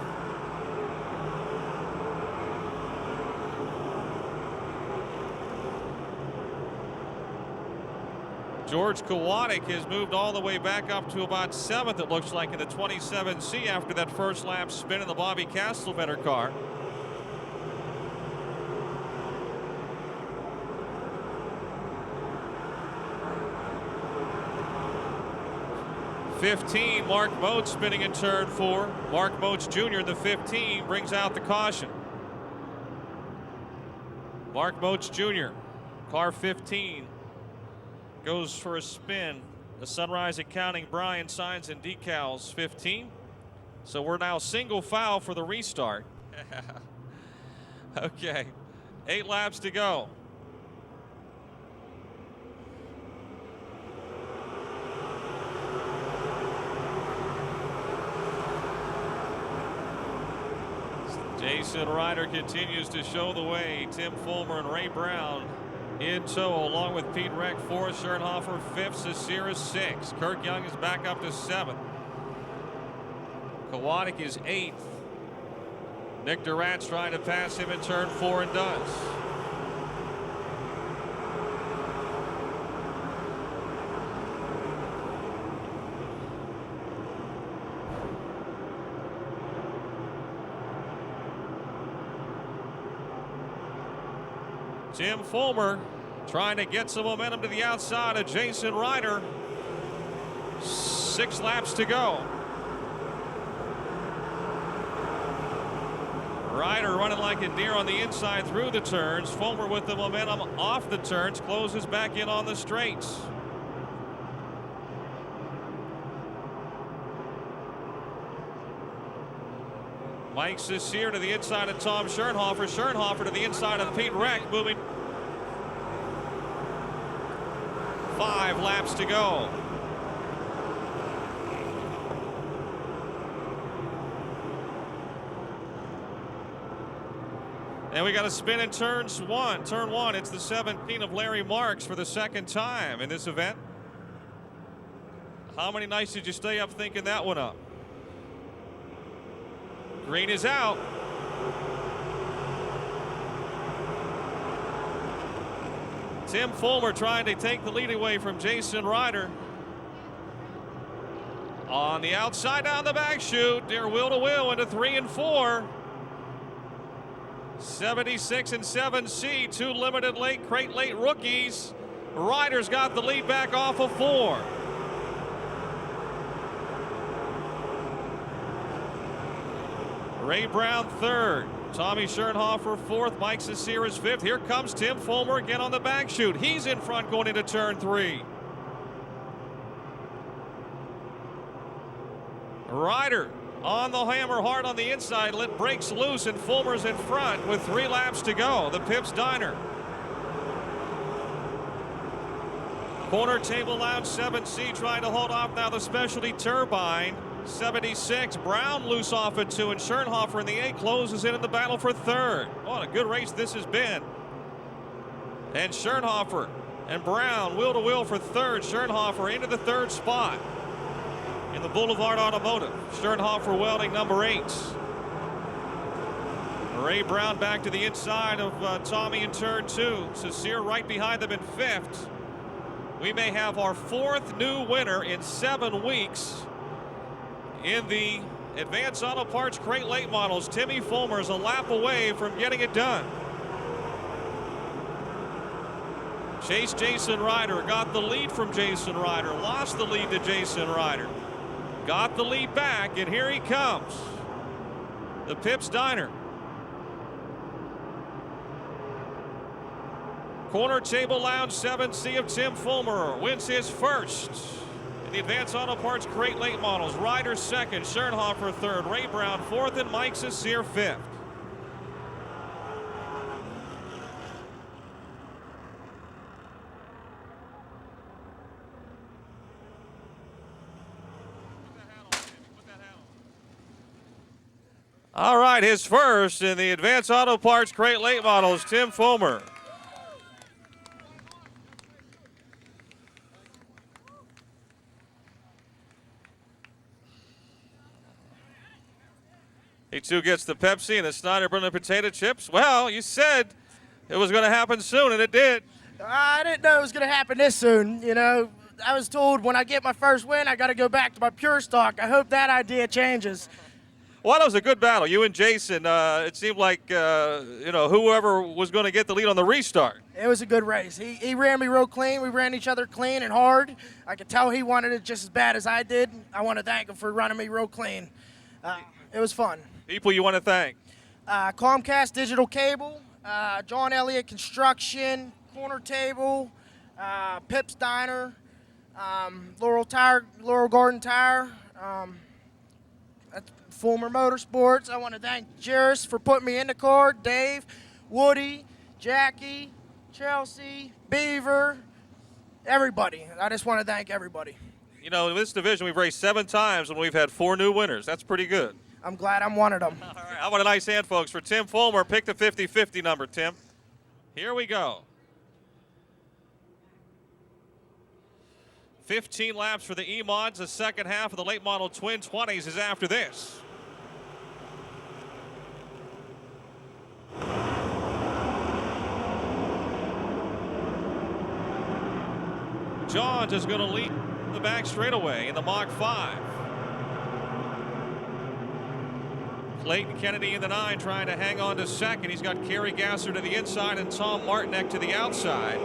George Kowalik has moved all the way back up to about 7th, it looks like, in the 27C after that first lap spin in the Bobby Castlebetter car. '15, Mark Moats spinning in turn 4. Mark Moats Jr. in the 15 brings out the caution. Mark Moats Jr., car 15, goes for a spin. The Sunrise Accounting Brian signs and decals 15. So we're now single foul for the restart. Okay, 8 laps to go. Jason Ryder continues to show the way. Tim Fulmer and Ray Brown in tow, along with Pete Reck 4th, Schernhofer 5th, Cesare 6th. Kirk Young is back up to 7th. Kowalik is 8th. Nick Durant's trying to pass him in turn 4 and does. Tim Fulmer trying to get some momentum to the outside of Jason Ryder. 6 laps to go. Ryder running like a deer on the inside through the turns. Fulmer with the momentum off the turns, closes back in on the straights. Mike Cesare to the inside of Tom Schernhofer. Schernhofer to the inside of Pete Reck, moving 5 laps to go. And we got a spin in turn 1. Turn 1, it's the 17 of Larry Marks for the second time in this event. How many nights did you stay up thinking that one up? Green is out. Tim Fulmer trying to take the lead away from Jason Ryder. On the outside down the back chute, near wheel to wheel into 3 and 4. 76 and 7C, 2 limited late, crate late rookies. Ryder's got the lead back off of 4. Ray Brown 3rd, Tommy Schernhofer 4th, Mike Cesare is 5th. Here comes Tim Fulmer again on the back chute. He's in front going into turn 3. Ryder on the hammer hard on the inside, breaks loose, and Fulmer's in front with 3 laps to go. The Pips Diner. Corner table lounge 7C trying to hold off now the Specialty Turbine. 76, Brown loose off at 2, and Schernhofer in the 8 closes in the battle for 3rd. What a good race this has been. And Schernhofer And Brown wheel to wheel for third. Schernhofer into the third spot in the Boulevard Automotive. Schernhofer welding number 8. Ray Brown back to the inside of Tommy in turn 2. Cecere right behind them in 5th. We may have our 4th new winner in 7 weeks in the Advanced Auto Parts Crate Late Models. Timmy Fulmer is a lap away from getting it done. Chase Jason Ryder, got the lead from Jason Ryder, lost the lead to Jason Ryder, got the lead back, and here he comes. The Pips Diner. Corner Table Lounge 7C of Tim Fulmer wins his first in the Advanced Auto Parts Crate Late Models. Ryder second, Schernhofer third, Ray Brown fourth, and Mike Cecere fifth. All right, his first in the Advanced Auto Parts Crate Late Models, Tim Fulmer. He too gets the Pepsi and the Snyder Brindley potato chips. Well, you said it was going to happen soon, and it did. I didn't know it was going to happen this soon. You know, I was told when I get my first win, I got to go back to my pure stock. I hope that idea changes. Well, that was a good battle. You and Jason, it seemed like, whoever was going to get the lead on the restart. It was a good race. He ran me real clean. We ran each other clean and hard. I could tell he wanted it just as bad as I did. I want to thank him for running me real clean. It was fun. People you want to thank? Comcast Digital Cable, John Elliott Construction, Corner Table, Pips Diner, Laurel Garden Tire, Fulmer Motorsports. I want to thank Jairus for putting me in the car, Dave, Woody, Jackie, Chelsea, Beaver, everybody. I just want to thank everybody. You know, in this division, we've raced 7 times and we've had 4 new winners. That's pretty good. I'm glad I'm one of them. All right, how about a nice hand, folks, for Tim Fulmer. Pick the 50-50 number, Tim. Here we go. 15 laps for the E-Mods. The second half of the late model twin 20s is after this. Johns is going to lead the back straightaway in the Mach 5. Clayton Kennedy in the 9 trying to hang on to second. He's got Kerry Gasser to the inside and Tom Martinek to the outside.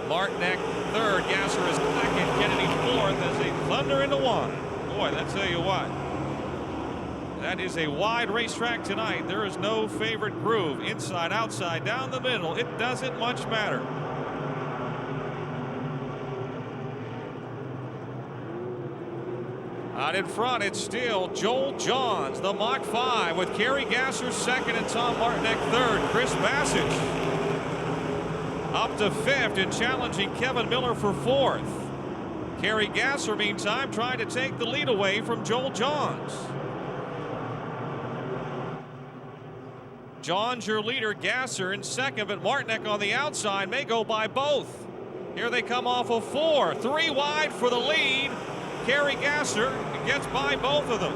Martinek third, Gasser is second, Kennedy fourth as they thunder into one. Boy, I tell you what, that is a wide racetrack tonight. There is no favorite groove. Inside, outside, down the middle. It doesn't much matter. Out in front, it's still Joel Johns, the Mach 5, with Kerry Gasser second and Tom Martinek third. Chris Bassett up to fifth and challenging Kevin Miller for fourth. Kerry Gasser, meantime, trying to take the lead away from Joel Johns. Johns, your leader, Gasser in second, but Martinek on the outside may go by both. Here they come off of 4. 3 wide for the lead. Kerry Gasser gets by both of them.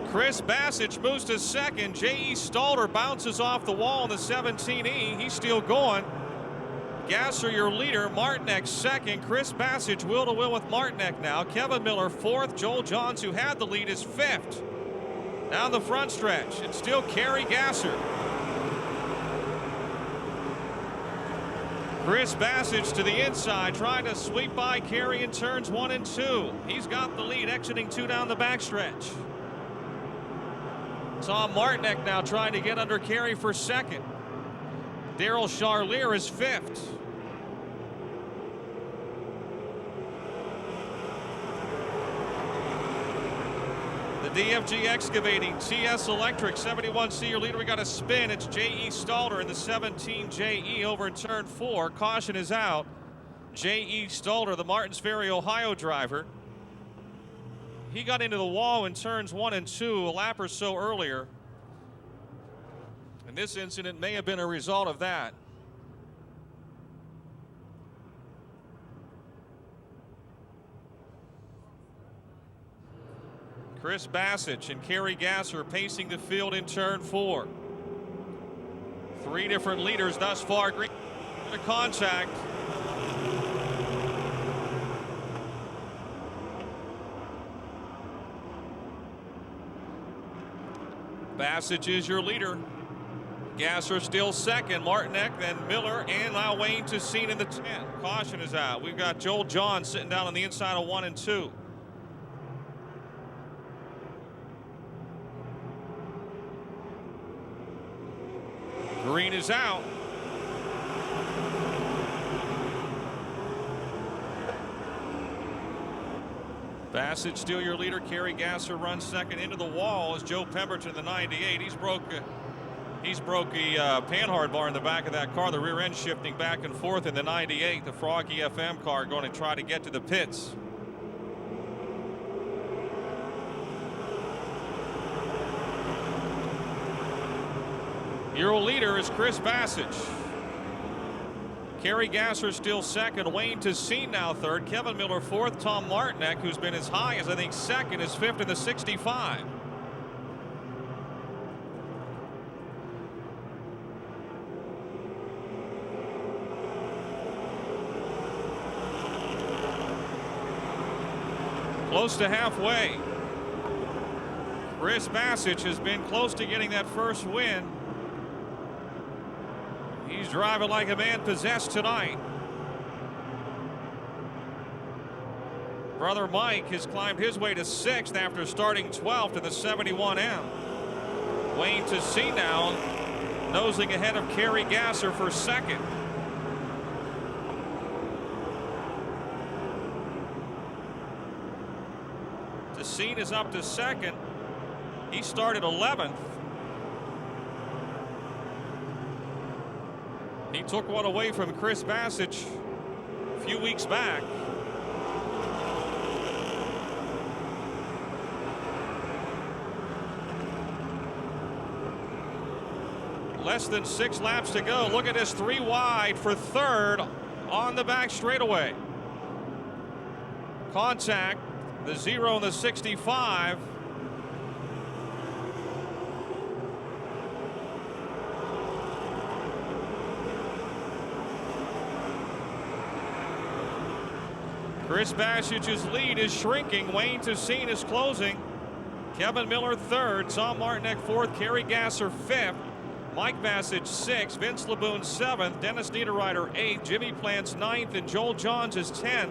Chris Bassett moves to second. J.E. Stalter bounces off the wall in the 17E. He's still going. Gasser, your leader. Martinek second. Chris Bassett wheel to wheel with Martinek now. Kevin Miller fourth. Joel Johns, who had the lead, is fifth. Down the front stretch, it's still Kerry Gasser. Chris Bassett to the inside, trying to sweep by Kerry in turns 1 and 2. He's got the lead, exiting 2 down the backstretch. Tom Martinek now trying to get under Kerry for second. Daryl Charlier is fifth. The DFG Excavating, TS Electric, 71C, your leader. We got a spin. It's J.E. Stalter in the 17 J.E. over in turn 4. Caution is out. J.E. Stalter, the Martins Ferry, Ohio driver. He got into the wall in turns 1 and 2 a lap or so earlier. And this incident may have been a result of that. Chris Bassich and Kerry Gasser pacing the field in turn 4. 3 different leaders thus far. Green to contact. Bassich is your leader. Gasser still second. Martinek, then Miller, and now Wayne Tessine in the 10. Caution is out. We've got Joel John sitting down on the inside of 1 and 2. Green is out. Bassett still your leader. Kerry Gasser runs second into the wall as Joe Pemberton, the 98. He's broke a panhard bar in the back of that car. The rear end shifting back and forth in the 98. The Froggy FM car going to try to get to the pits. Your leader is Chris Bassich. Kerry Gasser still second. Wayne Tessine now third. Kevin Miller fourth. Tom Martinek, who's been as high as I think second, is fifth in the 65. Close to halfway. Chris Bassich has been close to getting that first win. He's driving like a man possessed tonight. Brother Mike has climbed his way to 6th after starting 12th in the 71M. Wayne Tessine now nosing ahead of Kerry Gasser for second. Tessine is up to second. He started 11th. He took one away from Chris Bassich a few weeks back. Less than 6 laps to go. Look at this, 3 wide for third on the back straightaway. Contact, the 0 and the 65. Chris Bassich's lead is shrinking. Wayne Tessine is closing. Kevin Miller third. Tom Martinek fourth. Kerry Gasser fifth. Mike Bassich sixth. Vince Laboon seventh. Dennis Niederreiter eighth. Jimmy Plants ninth. And Joel Johns is 10th.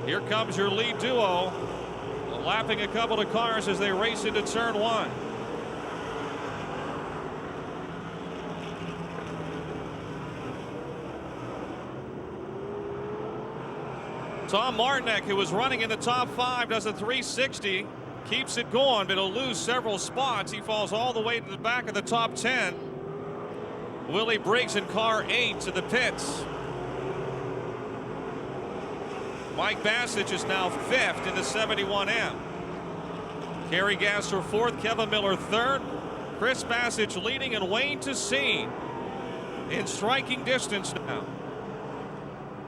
Here comes your lead duo, lapping a couple of cars as they race into turn 1. Tom Martinek, who was running in the top 5, does a 360, keeps it going, but he'll lose several spots. He falls all the way to the back of the top 10. Willie Briggs in car 8 to the pits. Mike Bassich is now 5th in the 71M. Kerry Gasser 4th, Kevin Miller 3rd. Chris Bassich leading, and Wayne Tessine in striking distance now.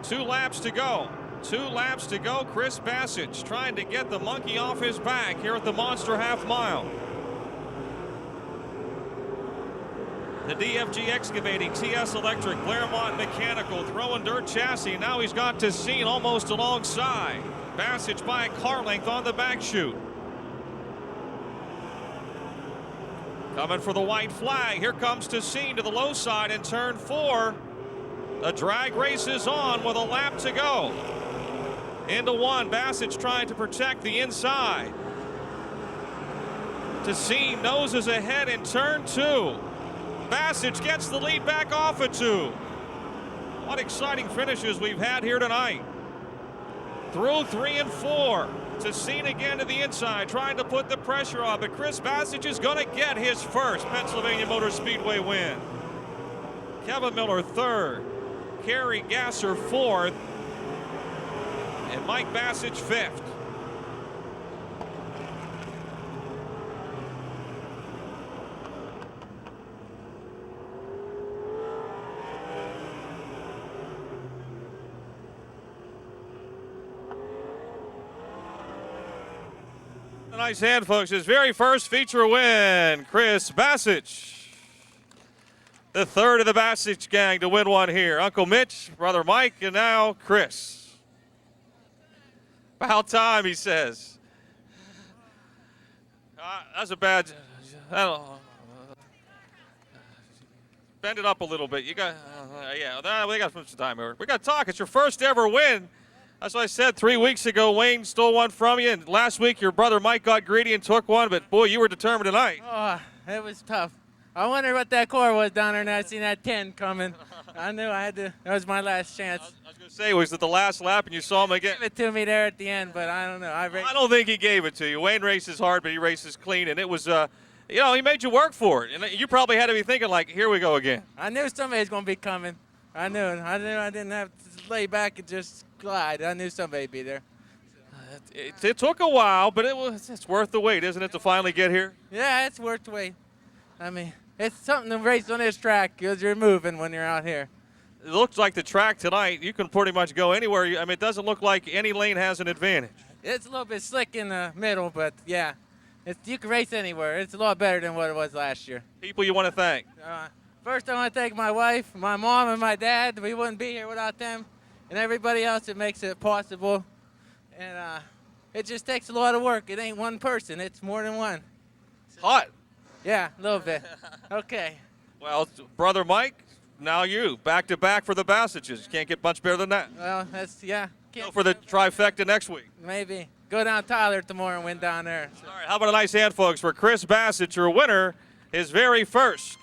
2 laps to go. 2 laps to go. Chris Bassich trying to get the monkey off his back here at the Monster Half Mile. The DFG Excavating, TS Electric, Claremont Mechanical throwing dirt chassis. Now he's got Tessine almost alongside. Bassich by a car length on the back chute. Coming for the white flag. Here comes Tessine to the low side in turn 4. The drag race is on with a lap to go. Into 1, Bassich trying to protect the inside. Tessine noses ahead in turn 2. Bassich gets the lead back off of 2. What exciting finishes we've had here tonight. Through 3 and 4. Tessine again to the inside, trying to put the pressure on, but Chris Bassich is going to get his first Pennsylvania Motor Speedway win. Kevin Miller 3rd. Kerry Gasser 4th. And Mike Bassich 5th. A nice hand, folks. His very first feature win, Chris Bassich. The third of the Bassich gang to win one here. Uncle Mitch, Brother Mike, and now Chris. About time, he says. That's a bad. Bend it up a little bit. You got, yeah. We got some time here. We got to talk. It's your first ever win. That's what I said 3 weeks ago. Wayne stole one from you, and last week your brother Mike got greedy and took one. But boy, you were determined tonight. Oh, it was tough. I wondered what that core was down there, and I seen that 10 coming. I knew I had to. That was my last chance. I was going to say, was it the last lap, and you saw him again? Give it to me there at the end, but I don't know. I don't think he gave it to you. Wayne races hard, but he races clean, and it was, he made you work for it. And you probably had to be thinking, like, here we go again. I knew somebody's going to be coming. I knew it. I didn't have to lay back and just glide. I knew somebody'd be there. It took a while, but it's worth the wait, isn't it, to finally get here? Yeah, it's worth the wait. I mean, it's something to race on this track because you're moving when you're out here. It looks like the track tonight, you can pretty much go anywhere. I mean, it doesn't look like any lane has an advantage. It's a little bit slick in the middle, but yeah, you can race anywhere. It's a lot better than what it was last year. People you want to thank? First, I want to thank my wife, my mom, and my dad. We wouldn't be here without them, and everybody else that makes it possible. And it just takes a lot of work. It ain't one person. It's more than one. It's hot. Yeah, a little bit. Okay. Well, Brother Mike, now you. Back-to-back for the Bassiches. You can't get much better than that. Well, yeah. Go for the trifecta next week. Maybe. Go down Tyler tomorrow and win down there. So. All right, how about a nice hand, folks, for Chris Bassich, your winner, his very first.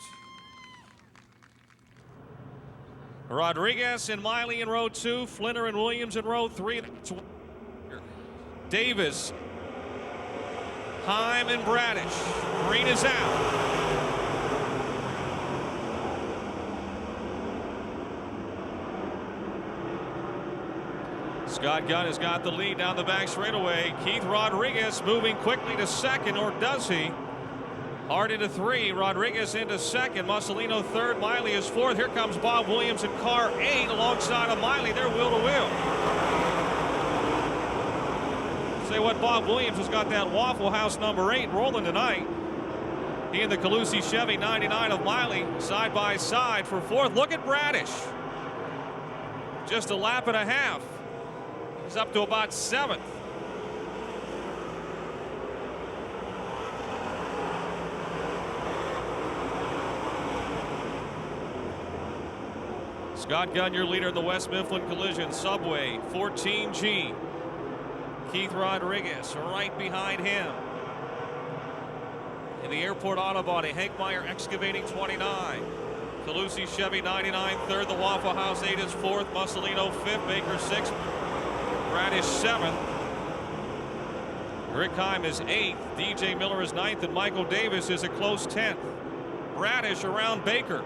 Rodriguez and Miley in row 2, Flinner and Williams in row 3. Davis, Heim, and Bradish. Green is out. Scott Gunn has got the lead down the back straightaway. Keith Rodriguez moving quickly to second, or does he? Hard into 3, Rodriguez into second, Mussolino third, Miley is fourth. Here comes Bob Williams in car 8 alongside of Miley. They're wheel to wheel. Say what, Bob Williams has got that Waffle House number 8 rolling tonight. He and the Calusi Chevy 99 of Miley side by side for fourth. Look at Bradish. Just a lap and a half. He's up to about 7th. Scott Gunn, your leader in the West Mifflin Collision Subway 14G. Keith Rodriguez right behind him. In the Airport Auto Body, Hank Meyer Excavating 29. Calusi Chevy 99 third. The Waffle House 8 is fourth. Mussolino 5th. Baker 6th. Bradish 7th. Rick Heim is 8th. DJ Miller is 9th. And Michael Davis is a close 10th. Bradish around Baker.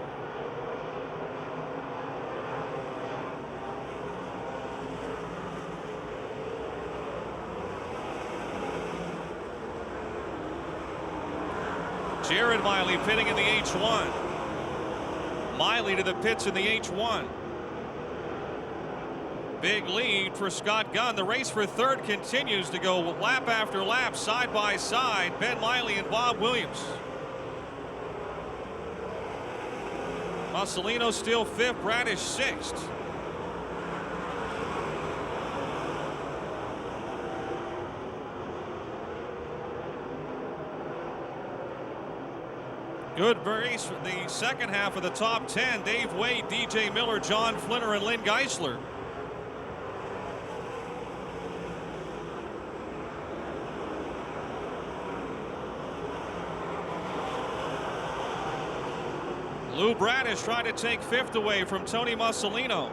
Jared Miley pitting in the H1. Miley to the pits in the H1. Big lead for Scott Gunn. The race for third continues to go lap after lap, side by side. Ben Miley and Bob Williams. Mussolino still 5th, Bradish 6th. Good race for the second half of the top 10. Dave Wade, DJ Miller, John Flinner, and Lynn Geisler. Lou Bradish trying to take 5th away from Tony Mussolino.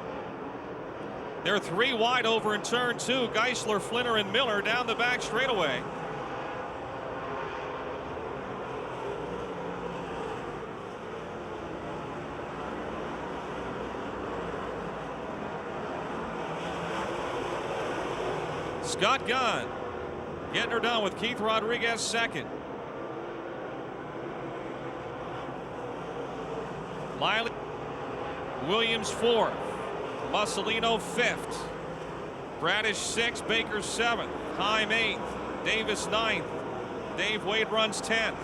They're 3 wide over in turn 2. Geisler, Flinner, and Miller down the back straightaway. Scott Gunn getting her done with Keith Rodriguez 2nd. Miley Williams 4th. Mussolino 5th. Bradish 6th. Baker 7th. Heim 8th. Davis 9th. Dave Wade runs 10th.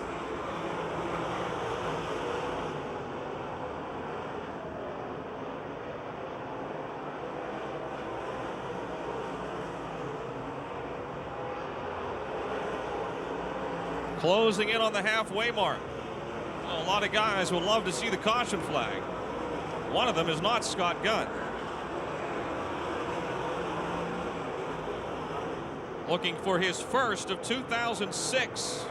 Closing in on the halfway mark. Well, a lot of guys would love to see the caution flag. One of them is not Scott Gunn. Looking for his first of 2006.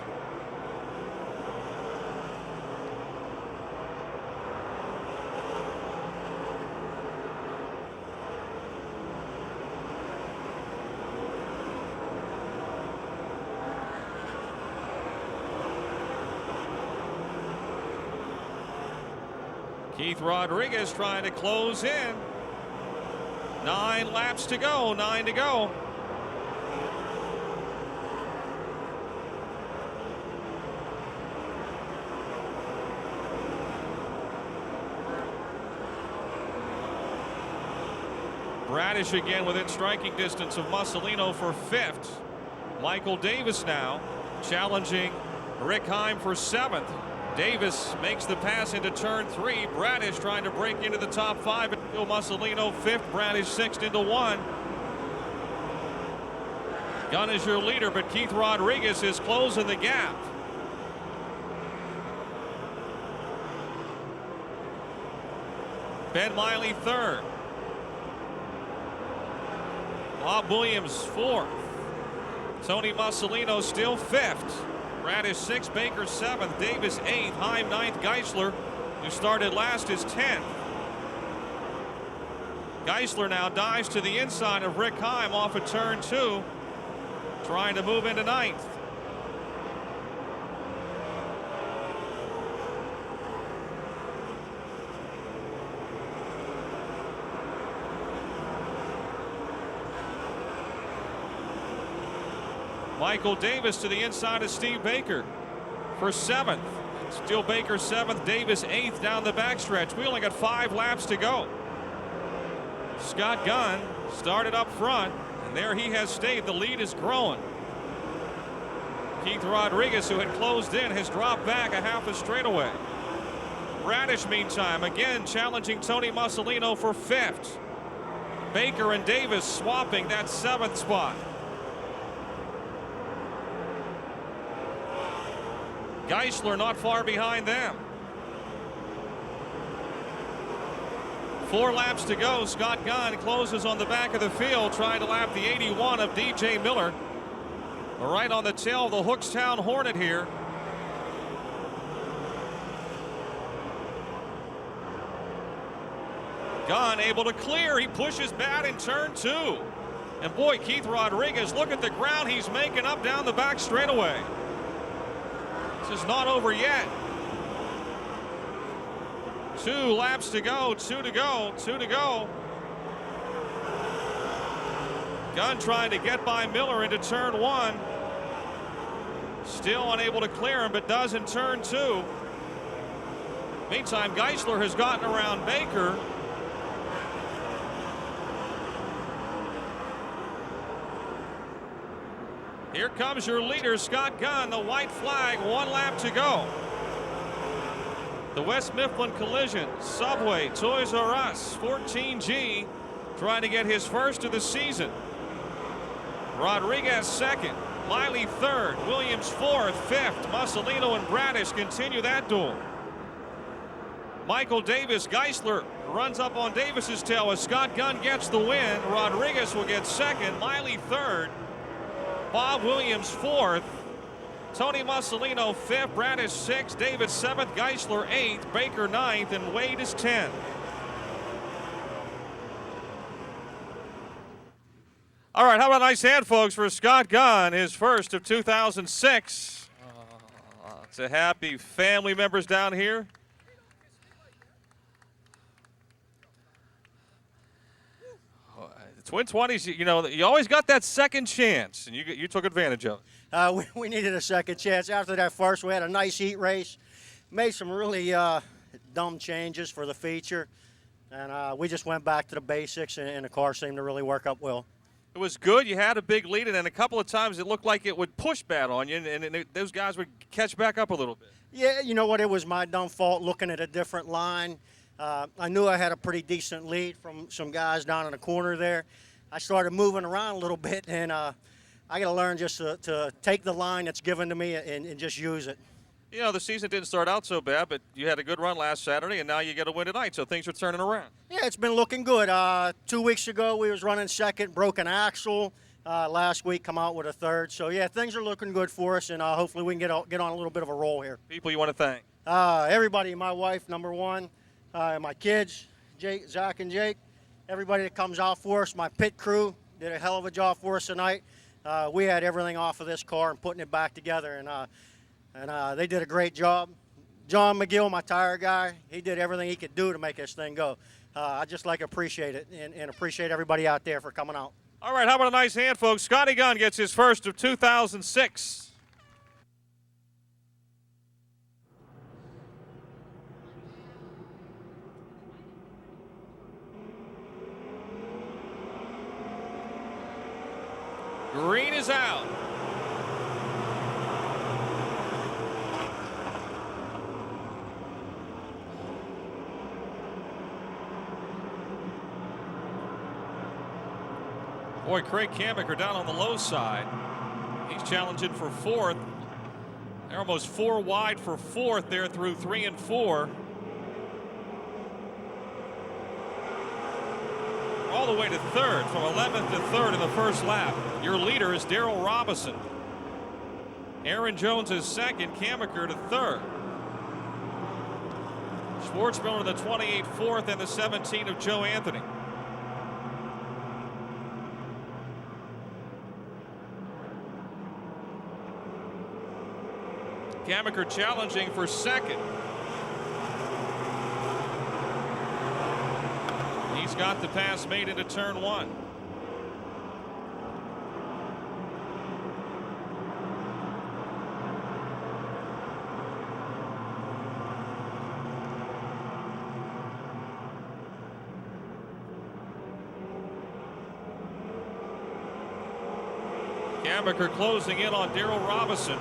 Keith Rodriguez trying to close in. 9 laps to go, 9 to go. Bradish again within striking distance of Mussolino for 5th. Michael Davis now challenging Rick Heim for 7th. Davis makes the pass into turn 3. Bradish trying to break into the top 5. Bill Mussolino 5th. Bradish 6th into 1. Gunn is your leader, but Keith Rodriguez is closing the gap. Ben Miley 3rd. Bob Williams 4th. Tony Mussolino still 5th. Bradish 6th, Baker 7th, Davis 8th, Heim 9th, Geisler, who started last, is 10th. Geisler now dives to the inside of Rick Heim off of turn 2, trying to move into 9th. Michael Davis to the inside of Steve Baker for 7th. Still Baker 7th, Davis 8th down the backstretch. We only got 5 laps to go. Scott Gunn started up front, and there he has stayed. The lead is growing. Keith Rodriguez, who had closed in, has dropped back a half a straightaway. Bradish, meantime, again challenging Tony Mussolino for 5th. Baker and Davis swapping that 7th spot. Geisler not far behind them. 4 laps to go. Scott Gunn closes on the back of the field, trying to lap the 81 of DJ Miller. Right on the tail of the Hookstown Hornet here. Gunn able to clear. He pushes bad in turn 2. And boy, Keith Rodriguez, look at the ground he's making up down the back straightaway. This is not over yet. 2 laps to go, 2 to go, 2 to go. Gunn trying to get by Miller into turn 1. Still unable to clear him, but does in turn 2. Meantime, Geisler has gotten around Baker. Here comes your leader, Scott Gunn, the white flag, 1 lap to go. The West Mifflin collision, Subway, Toys R Us, 14G, trying to get his first of the season. Rodriguez 2nd, Miley 3rd, Williams 4th, 5th. Mussolino and Bradish continue that duel. Michael Davis, Geisler runs up on Davis's tail as Scott Gunn gets the win. Rodriguez will get 2nd, Miley 3rd. Bob Williams 4th, Tony Mussolino 5th, Bradish 6th, Davis 7th, Geisler 8th, Baker 9th, and Wade is 10th. All right, how about a nice hand, folks, for Scott Gunn, his first of 2006. To happy family members down here. Twin 20s, you know, you always got that second chance, and you took advantage of it. We needed a second chance. After that first, we had a nice heat race. Made some really dumb changes for the feature, and we just went back to the basics, and the car seemed to really work up well. It was good. You had a big lead, and then a couple of times it looked like it would push bad on you, and those guys would catch back up a little bit. Yeah, you know what? It was my dumb fault looking at a different line. I knew I had a pretty decent lead from some guys down in the corner there. I started moving around a little bit, and I got to learn just to take the line that's given to me and just use it. You know, the season didn't start out so bad, but you had a good run last Saturday, and now you get a win tonight, so things are turning around. Yeah, it's been looking good. 2 weeks ago, we was running second, broke an axle. Last week, come out with a third. So, yeah, things are looking good for us, and hopefully we can get on a little bit of a roll here. People you want to thank? Everybody, my wife, number one, my kids, Zach and Jake, everybody that comes out for us, my pit crew did a hell of a job for us tonight. We had everything off of this car and putting it back together, and they did a great job. John McGill, my tire guy, he did everything he could do to make this thing go. I just like appreciate it and appreciate everybody out there for coming out. All right, how about a nice hand, folks? Scotty Gunn gets his first of 2006. Green is out. Boy, Craig Kamiker down on the low side. He's challenging for fourth. They're almost 4 wide for fourth there through 3 and 4. All the way to third, from 11th to third in the first lap. Your leader is Darrell Robinson. Aaron Jones is second, Kamiker to third. Schwartzmiller the 28 fourth, and the 17 of Joe Anthony. Kamiker challenging for second. He's got the pass made into turn 1. Kamiker closing in on Darrell Robinson.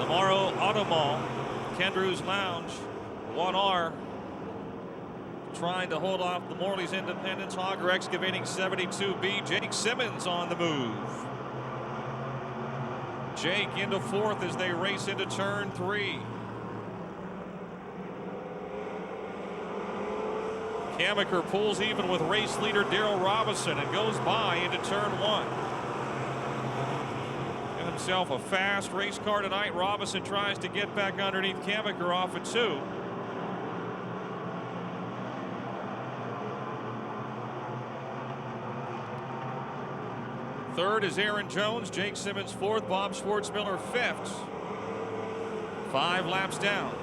Tomorrow Auto Mall, Kendrew's Lounge, 1R. Trying to hold off the Morley's Independence. Hogger Excavating 72B. Jake Simmons on the move. Jake into fourth as they race into turn 3. Kamiker pulls even with race leader Darrell Robinson and goes by into turn 1. Give himself a fast race car tonight. Robinson tries to get back underneath Kamiker off at 2. Third is Aaron Jones, Jake Simmons fourth, Bob Schwartzmiller fifth. 5 laps down.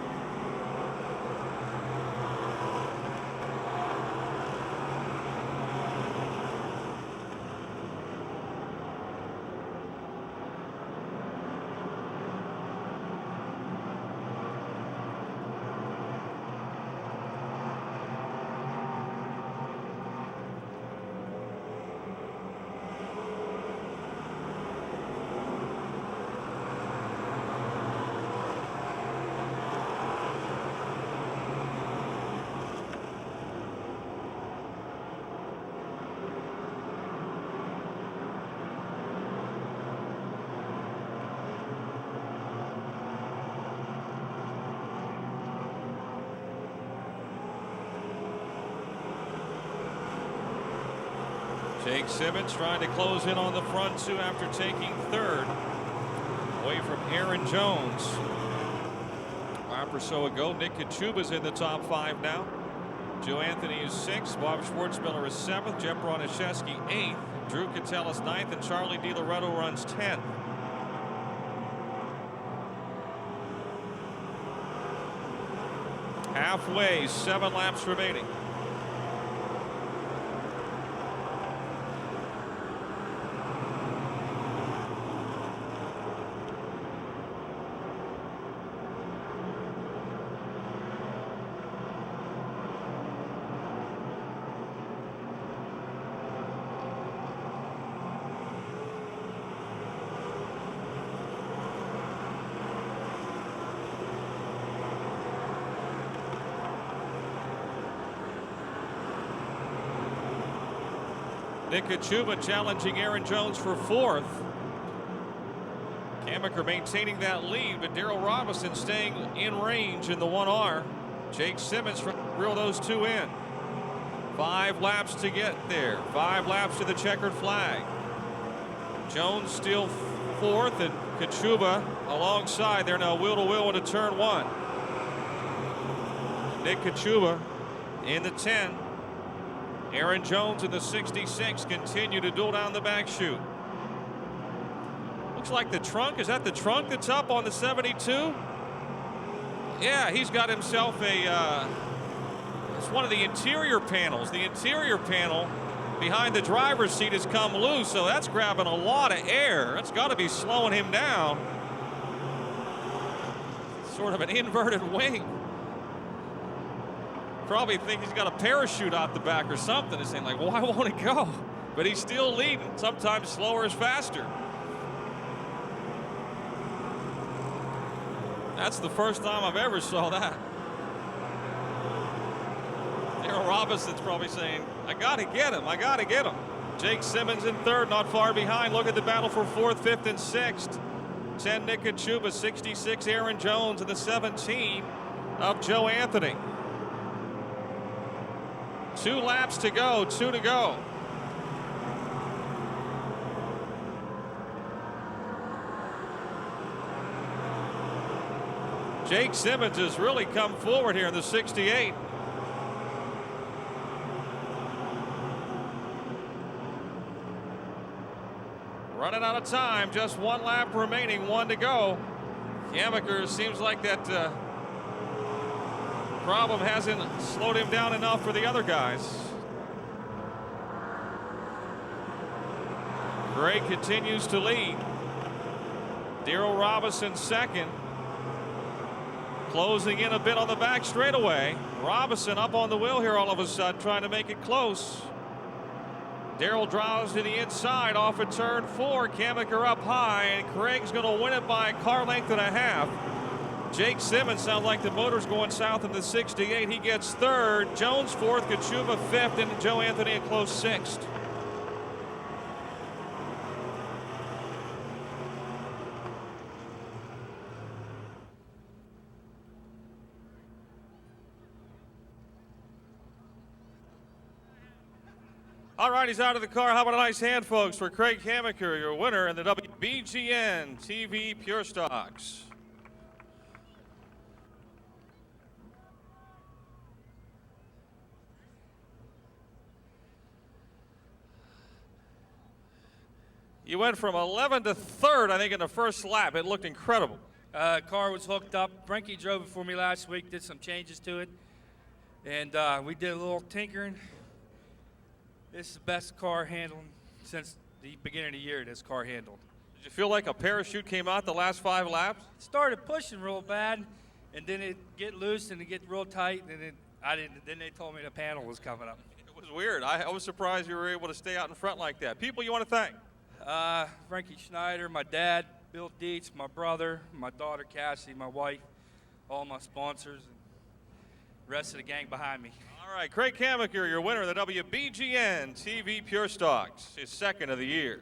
Jake Simmons trying to close in on the front 2 after taking third. Away from Aaron Jones. A lap or so ago, Nick Kachuba's in the top 5 now. Joe Anthony is 6th. Bob Schwartzmiller is 7th. Jeff Broniszewski 8th. Drew Catellus 9th. And Charlie DiLoretto runs 10th. Halfway, 7 laps remaining. Nick Kachuba challenging Aaron Jones for fourth. Kammaker maintaining that lead, but Darrell Robinson staying in range in the 1R. Jake Simmons reel those two in. 5 laps to get there. 5 laps to the checkered flag. Jones still fourth, and Kachuba alongside. They're now wheel to wheel into turn 1. Nick Kachuba in the 10. Aaron Jones in the 66 continue to duel down the back chute. Looks like the trunk. Is that the trunk that's up on the 72? Yeah, he's got himself a, it's one of the interior panels. The interior panel behind the driver's seat has come loose, so that's grabbing a lot of air. That's got to be slowing him down. Sort of an inverted wing. Probably think he's got a parachute out the back or something. He's saying like, why won't it go? But he's still leading. Sometimes slower is faster. That's the first time I've ever saw that. Darrell Robinson's probably saying, I got to get him. I got to get him. Jake Simmons in third, not far behind. Look at the battle for fourth, fifth, and sixth. 10 Nick Kachuba, 66 Aaron Jones, and the 17 of Joe Anthony. 2 laps to go, 2 to go. Jake Simmons has really come forward here in the 68. Running out of time, just 1 lap remaining, 1 to go. Kammaker seems like that problem hasn't slowed him down enough for the other guys. Gray continues to lead. Darrell Robinson second. Closing in a bit on the back straightaway. Robinson up on the wheel here all of a sudden, trying to make it close. Darrell drives to the inside off of turn 4. Kammaker up high, and Craig's going to win it by a car length and a half. Jake Simmons sounds like the motor's going south in the 68. He gets third. Jones fourth, Kachuba fifth, and Joe Anthony a close sixth. All right, he's out of the car. How about a nice hand, folks, for Craig Kammaker, your winner in the WBGN TV Pure Stocks. You went from 11 to 3rd, I think, in the first lap. It looked incredible. Car was hooked up. Frankie drove it for me last week, did some changes to it, and we did a little tinkering. This is the best car handling since the beginning of the year. This car handled. Did you feel like a parachute came out the last 5 laps? It started pushing real bad, and then it get loose and it get real tight, and then they told me the panel was coming up. It was weird. I was surprised you were able to stay out in front like that. People you want to thank? Frankie Schneider, my dad, Bill Dietz, my brother, my daughter Cassie, my wife, all my sponsors, and the rest of the gang behind me. All right, Craig Kammaker, your winner of the WBGN TV Pure Stocks, his second of the year.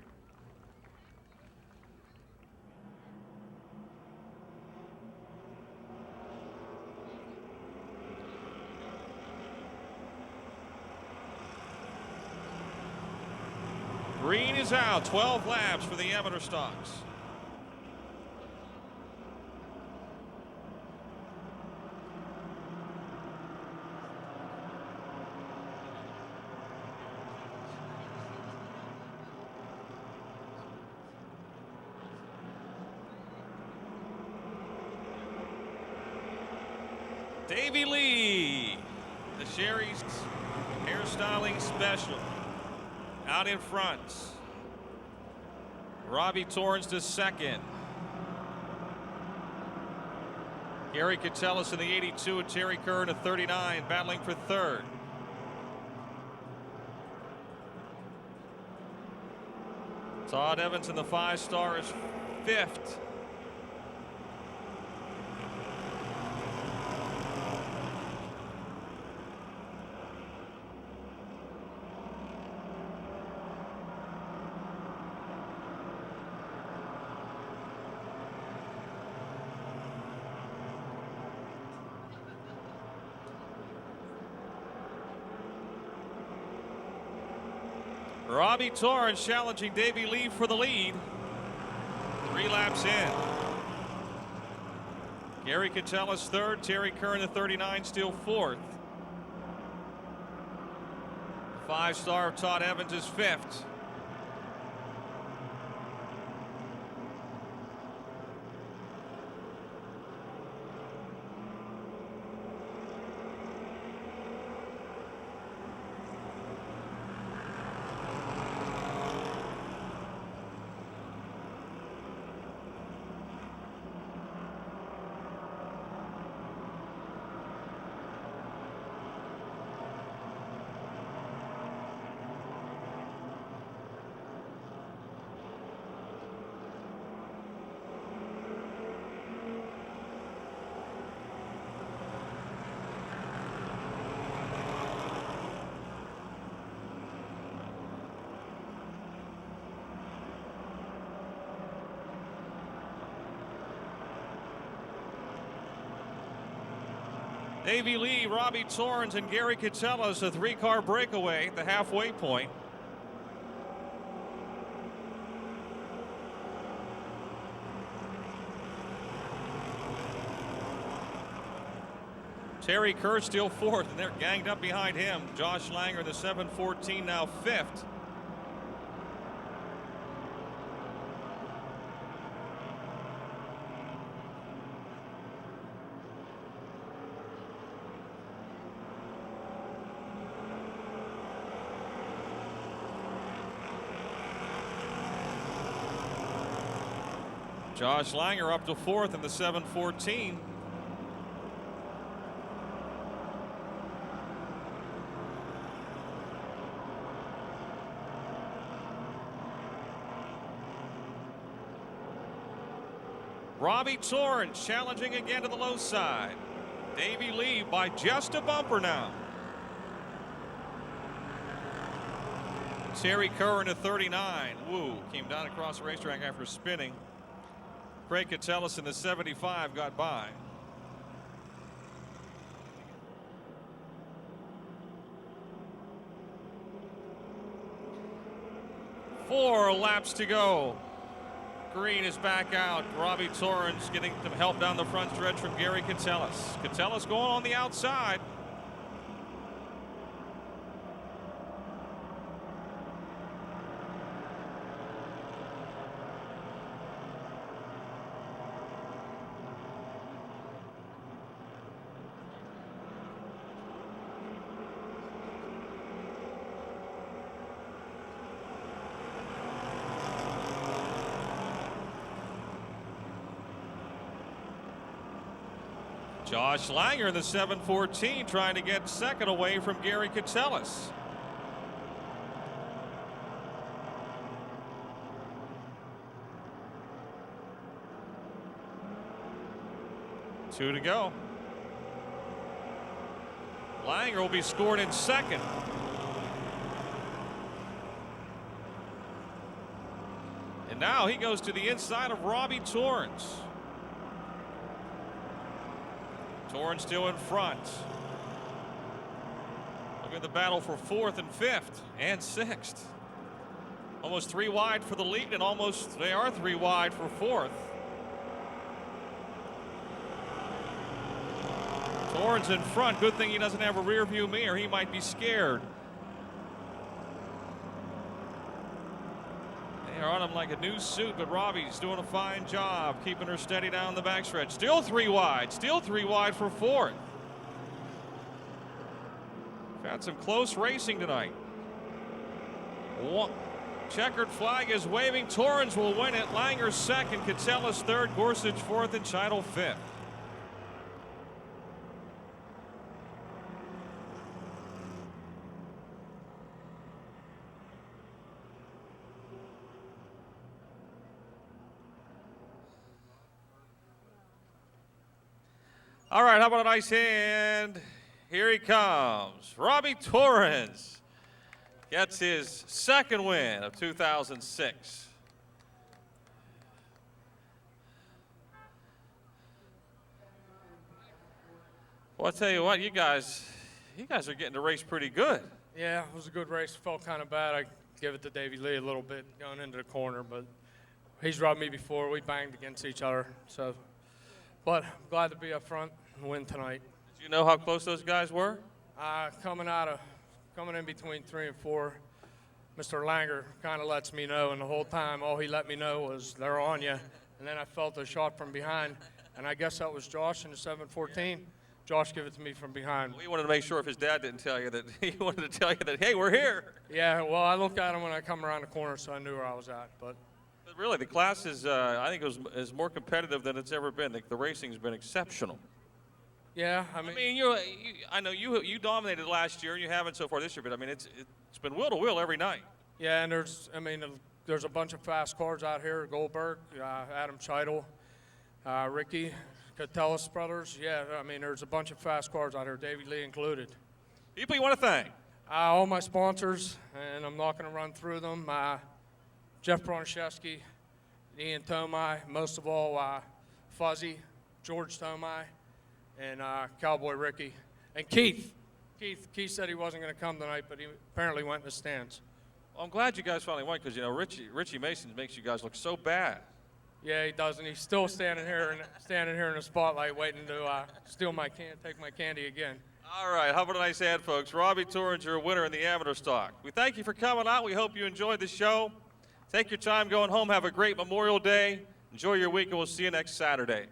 Green is out, 12 laps for the amateur stocks. Davey Lee, the Sherry's hairstyling special, out in front. Robbie Torrance to second. Gary Catellis in the 82 and Terry Kerr in a 39, battling for third. Todd Evans in the 5-star is fifth. Robbie Torrance challenging Davey Lee for the lead. 3 laps in. Gary Catellis third, Terry Curran the 39 still fourth. 5-star Todd Evans is fifth. Davey Lee, Robbie Torrance, and Gary Catellis, a 3-car breakaway at the halfway point. Terry Kerr still fourth, and they're ganged up behind him. Josh Langer, the 714, now fifth. Josh Langer up to fourth in the 714. Robbie Torrance challenging again to the low side. Davey Lee by just a bumper now. Terry Curran at 39. Woo, came down across the racetrack after spinning. Craig Catellis in the 75 got by. Four laps to go. Green is back out. Robbie Torrance getting some help down the front stretch from Gary Catellis. Catellis going on the outside. Josh Langer in the 714 trying to get second away from Gary Catellis. Two to go. Langer will be scored in second. And now he goes to the inside of Robbie Torrance. Torrance still in front. Look at the battle for fourth and fifth and sixth. Almost 3 wide for the lead, and almost they are 3 wide for fourth. Torrance in front. Good thing he doesn't have a rear view mirror. He might be scared. They're on him like a new suit, but Robbie's doing a fine job keeping her steady down the backstretch. Still 3 wide. Still 3 wide for fourth. We've had some close racing tonight. Checkered flag is waving. Torrance will win it. Langer second. Catellis third. Gorsuch fourth. And Chido fifth. All right, how about a nice hand? Here he comes. Robbie Torrance gets his second win of 2006. Well, I'll tell you what, you guys are getting to race pretty good. Yeah, it was a good race. Felt kind of bad. I give it to Davey Lee a little bit going into the corner, but he's rubbed me before. We banged against each other. So, but I'm glad to be up front and win tonight. Did you know how close those guys were? Coming in between 3 and 4, Mr. Langer kind of lets me know, and the whole time all he let me know was they're on you. And then I felt a shot from behind, and I guess that was Josh in the 7-14. Josh gave it to me from behind. We wanted to make sure if his dad didn't tell you that he wanted to tell you that, hey, we're here. Yeah, well, I looked at him when I come around the corner, so I knew where I was at. But really, the class is, I think, is more competitive than it's ever been. The racing's been exceptional. Yeah, I mean, I know you dominated last year, and you haven't so far this year. But I mean, it's been wheel to wheel every night. Yeah, and there's a bunch of fast cars out here. Goldberg, Adam Cheidel, Ricky, Catellis brothers. Yeah, I mean, there's a bunch of fast cars out here, Davey Lee included. People you want to thank? All my sponsors, and I'm not going to run through them. Jeff Bronaszewski, Ian Tomei, most of all Fuzzy, George Tomei, and Cowboy Ricky, and Keith. Keith said he wasn't going to come tonight, but he apparently went in the stands. Well, I'm glad you guys finally went because, you know, Richie Mason makes you guys look so bad. Yeah, he does, and he's still standing here in the spotlight waiting to steal my take my candy again. All right, how about a nice hand, folks? Robbie Torringer, winner in the amateur stock. We thank you for coming out. We hope you enjoyed the show. Take your time going home. Have a great Memorial Day. Enjoy your week, and we'll see you next Saturday.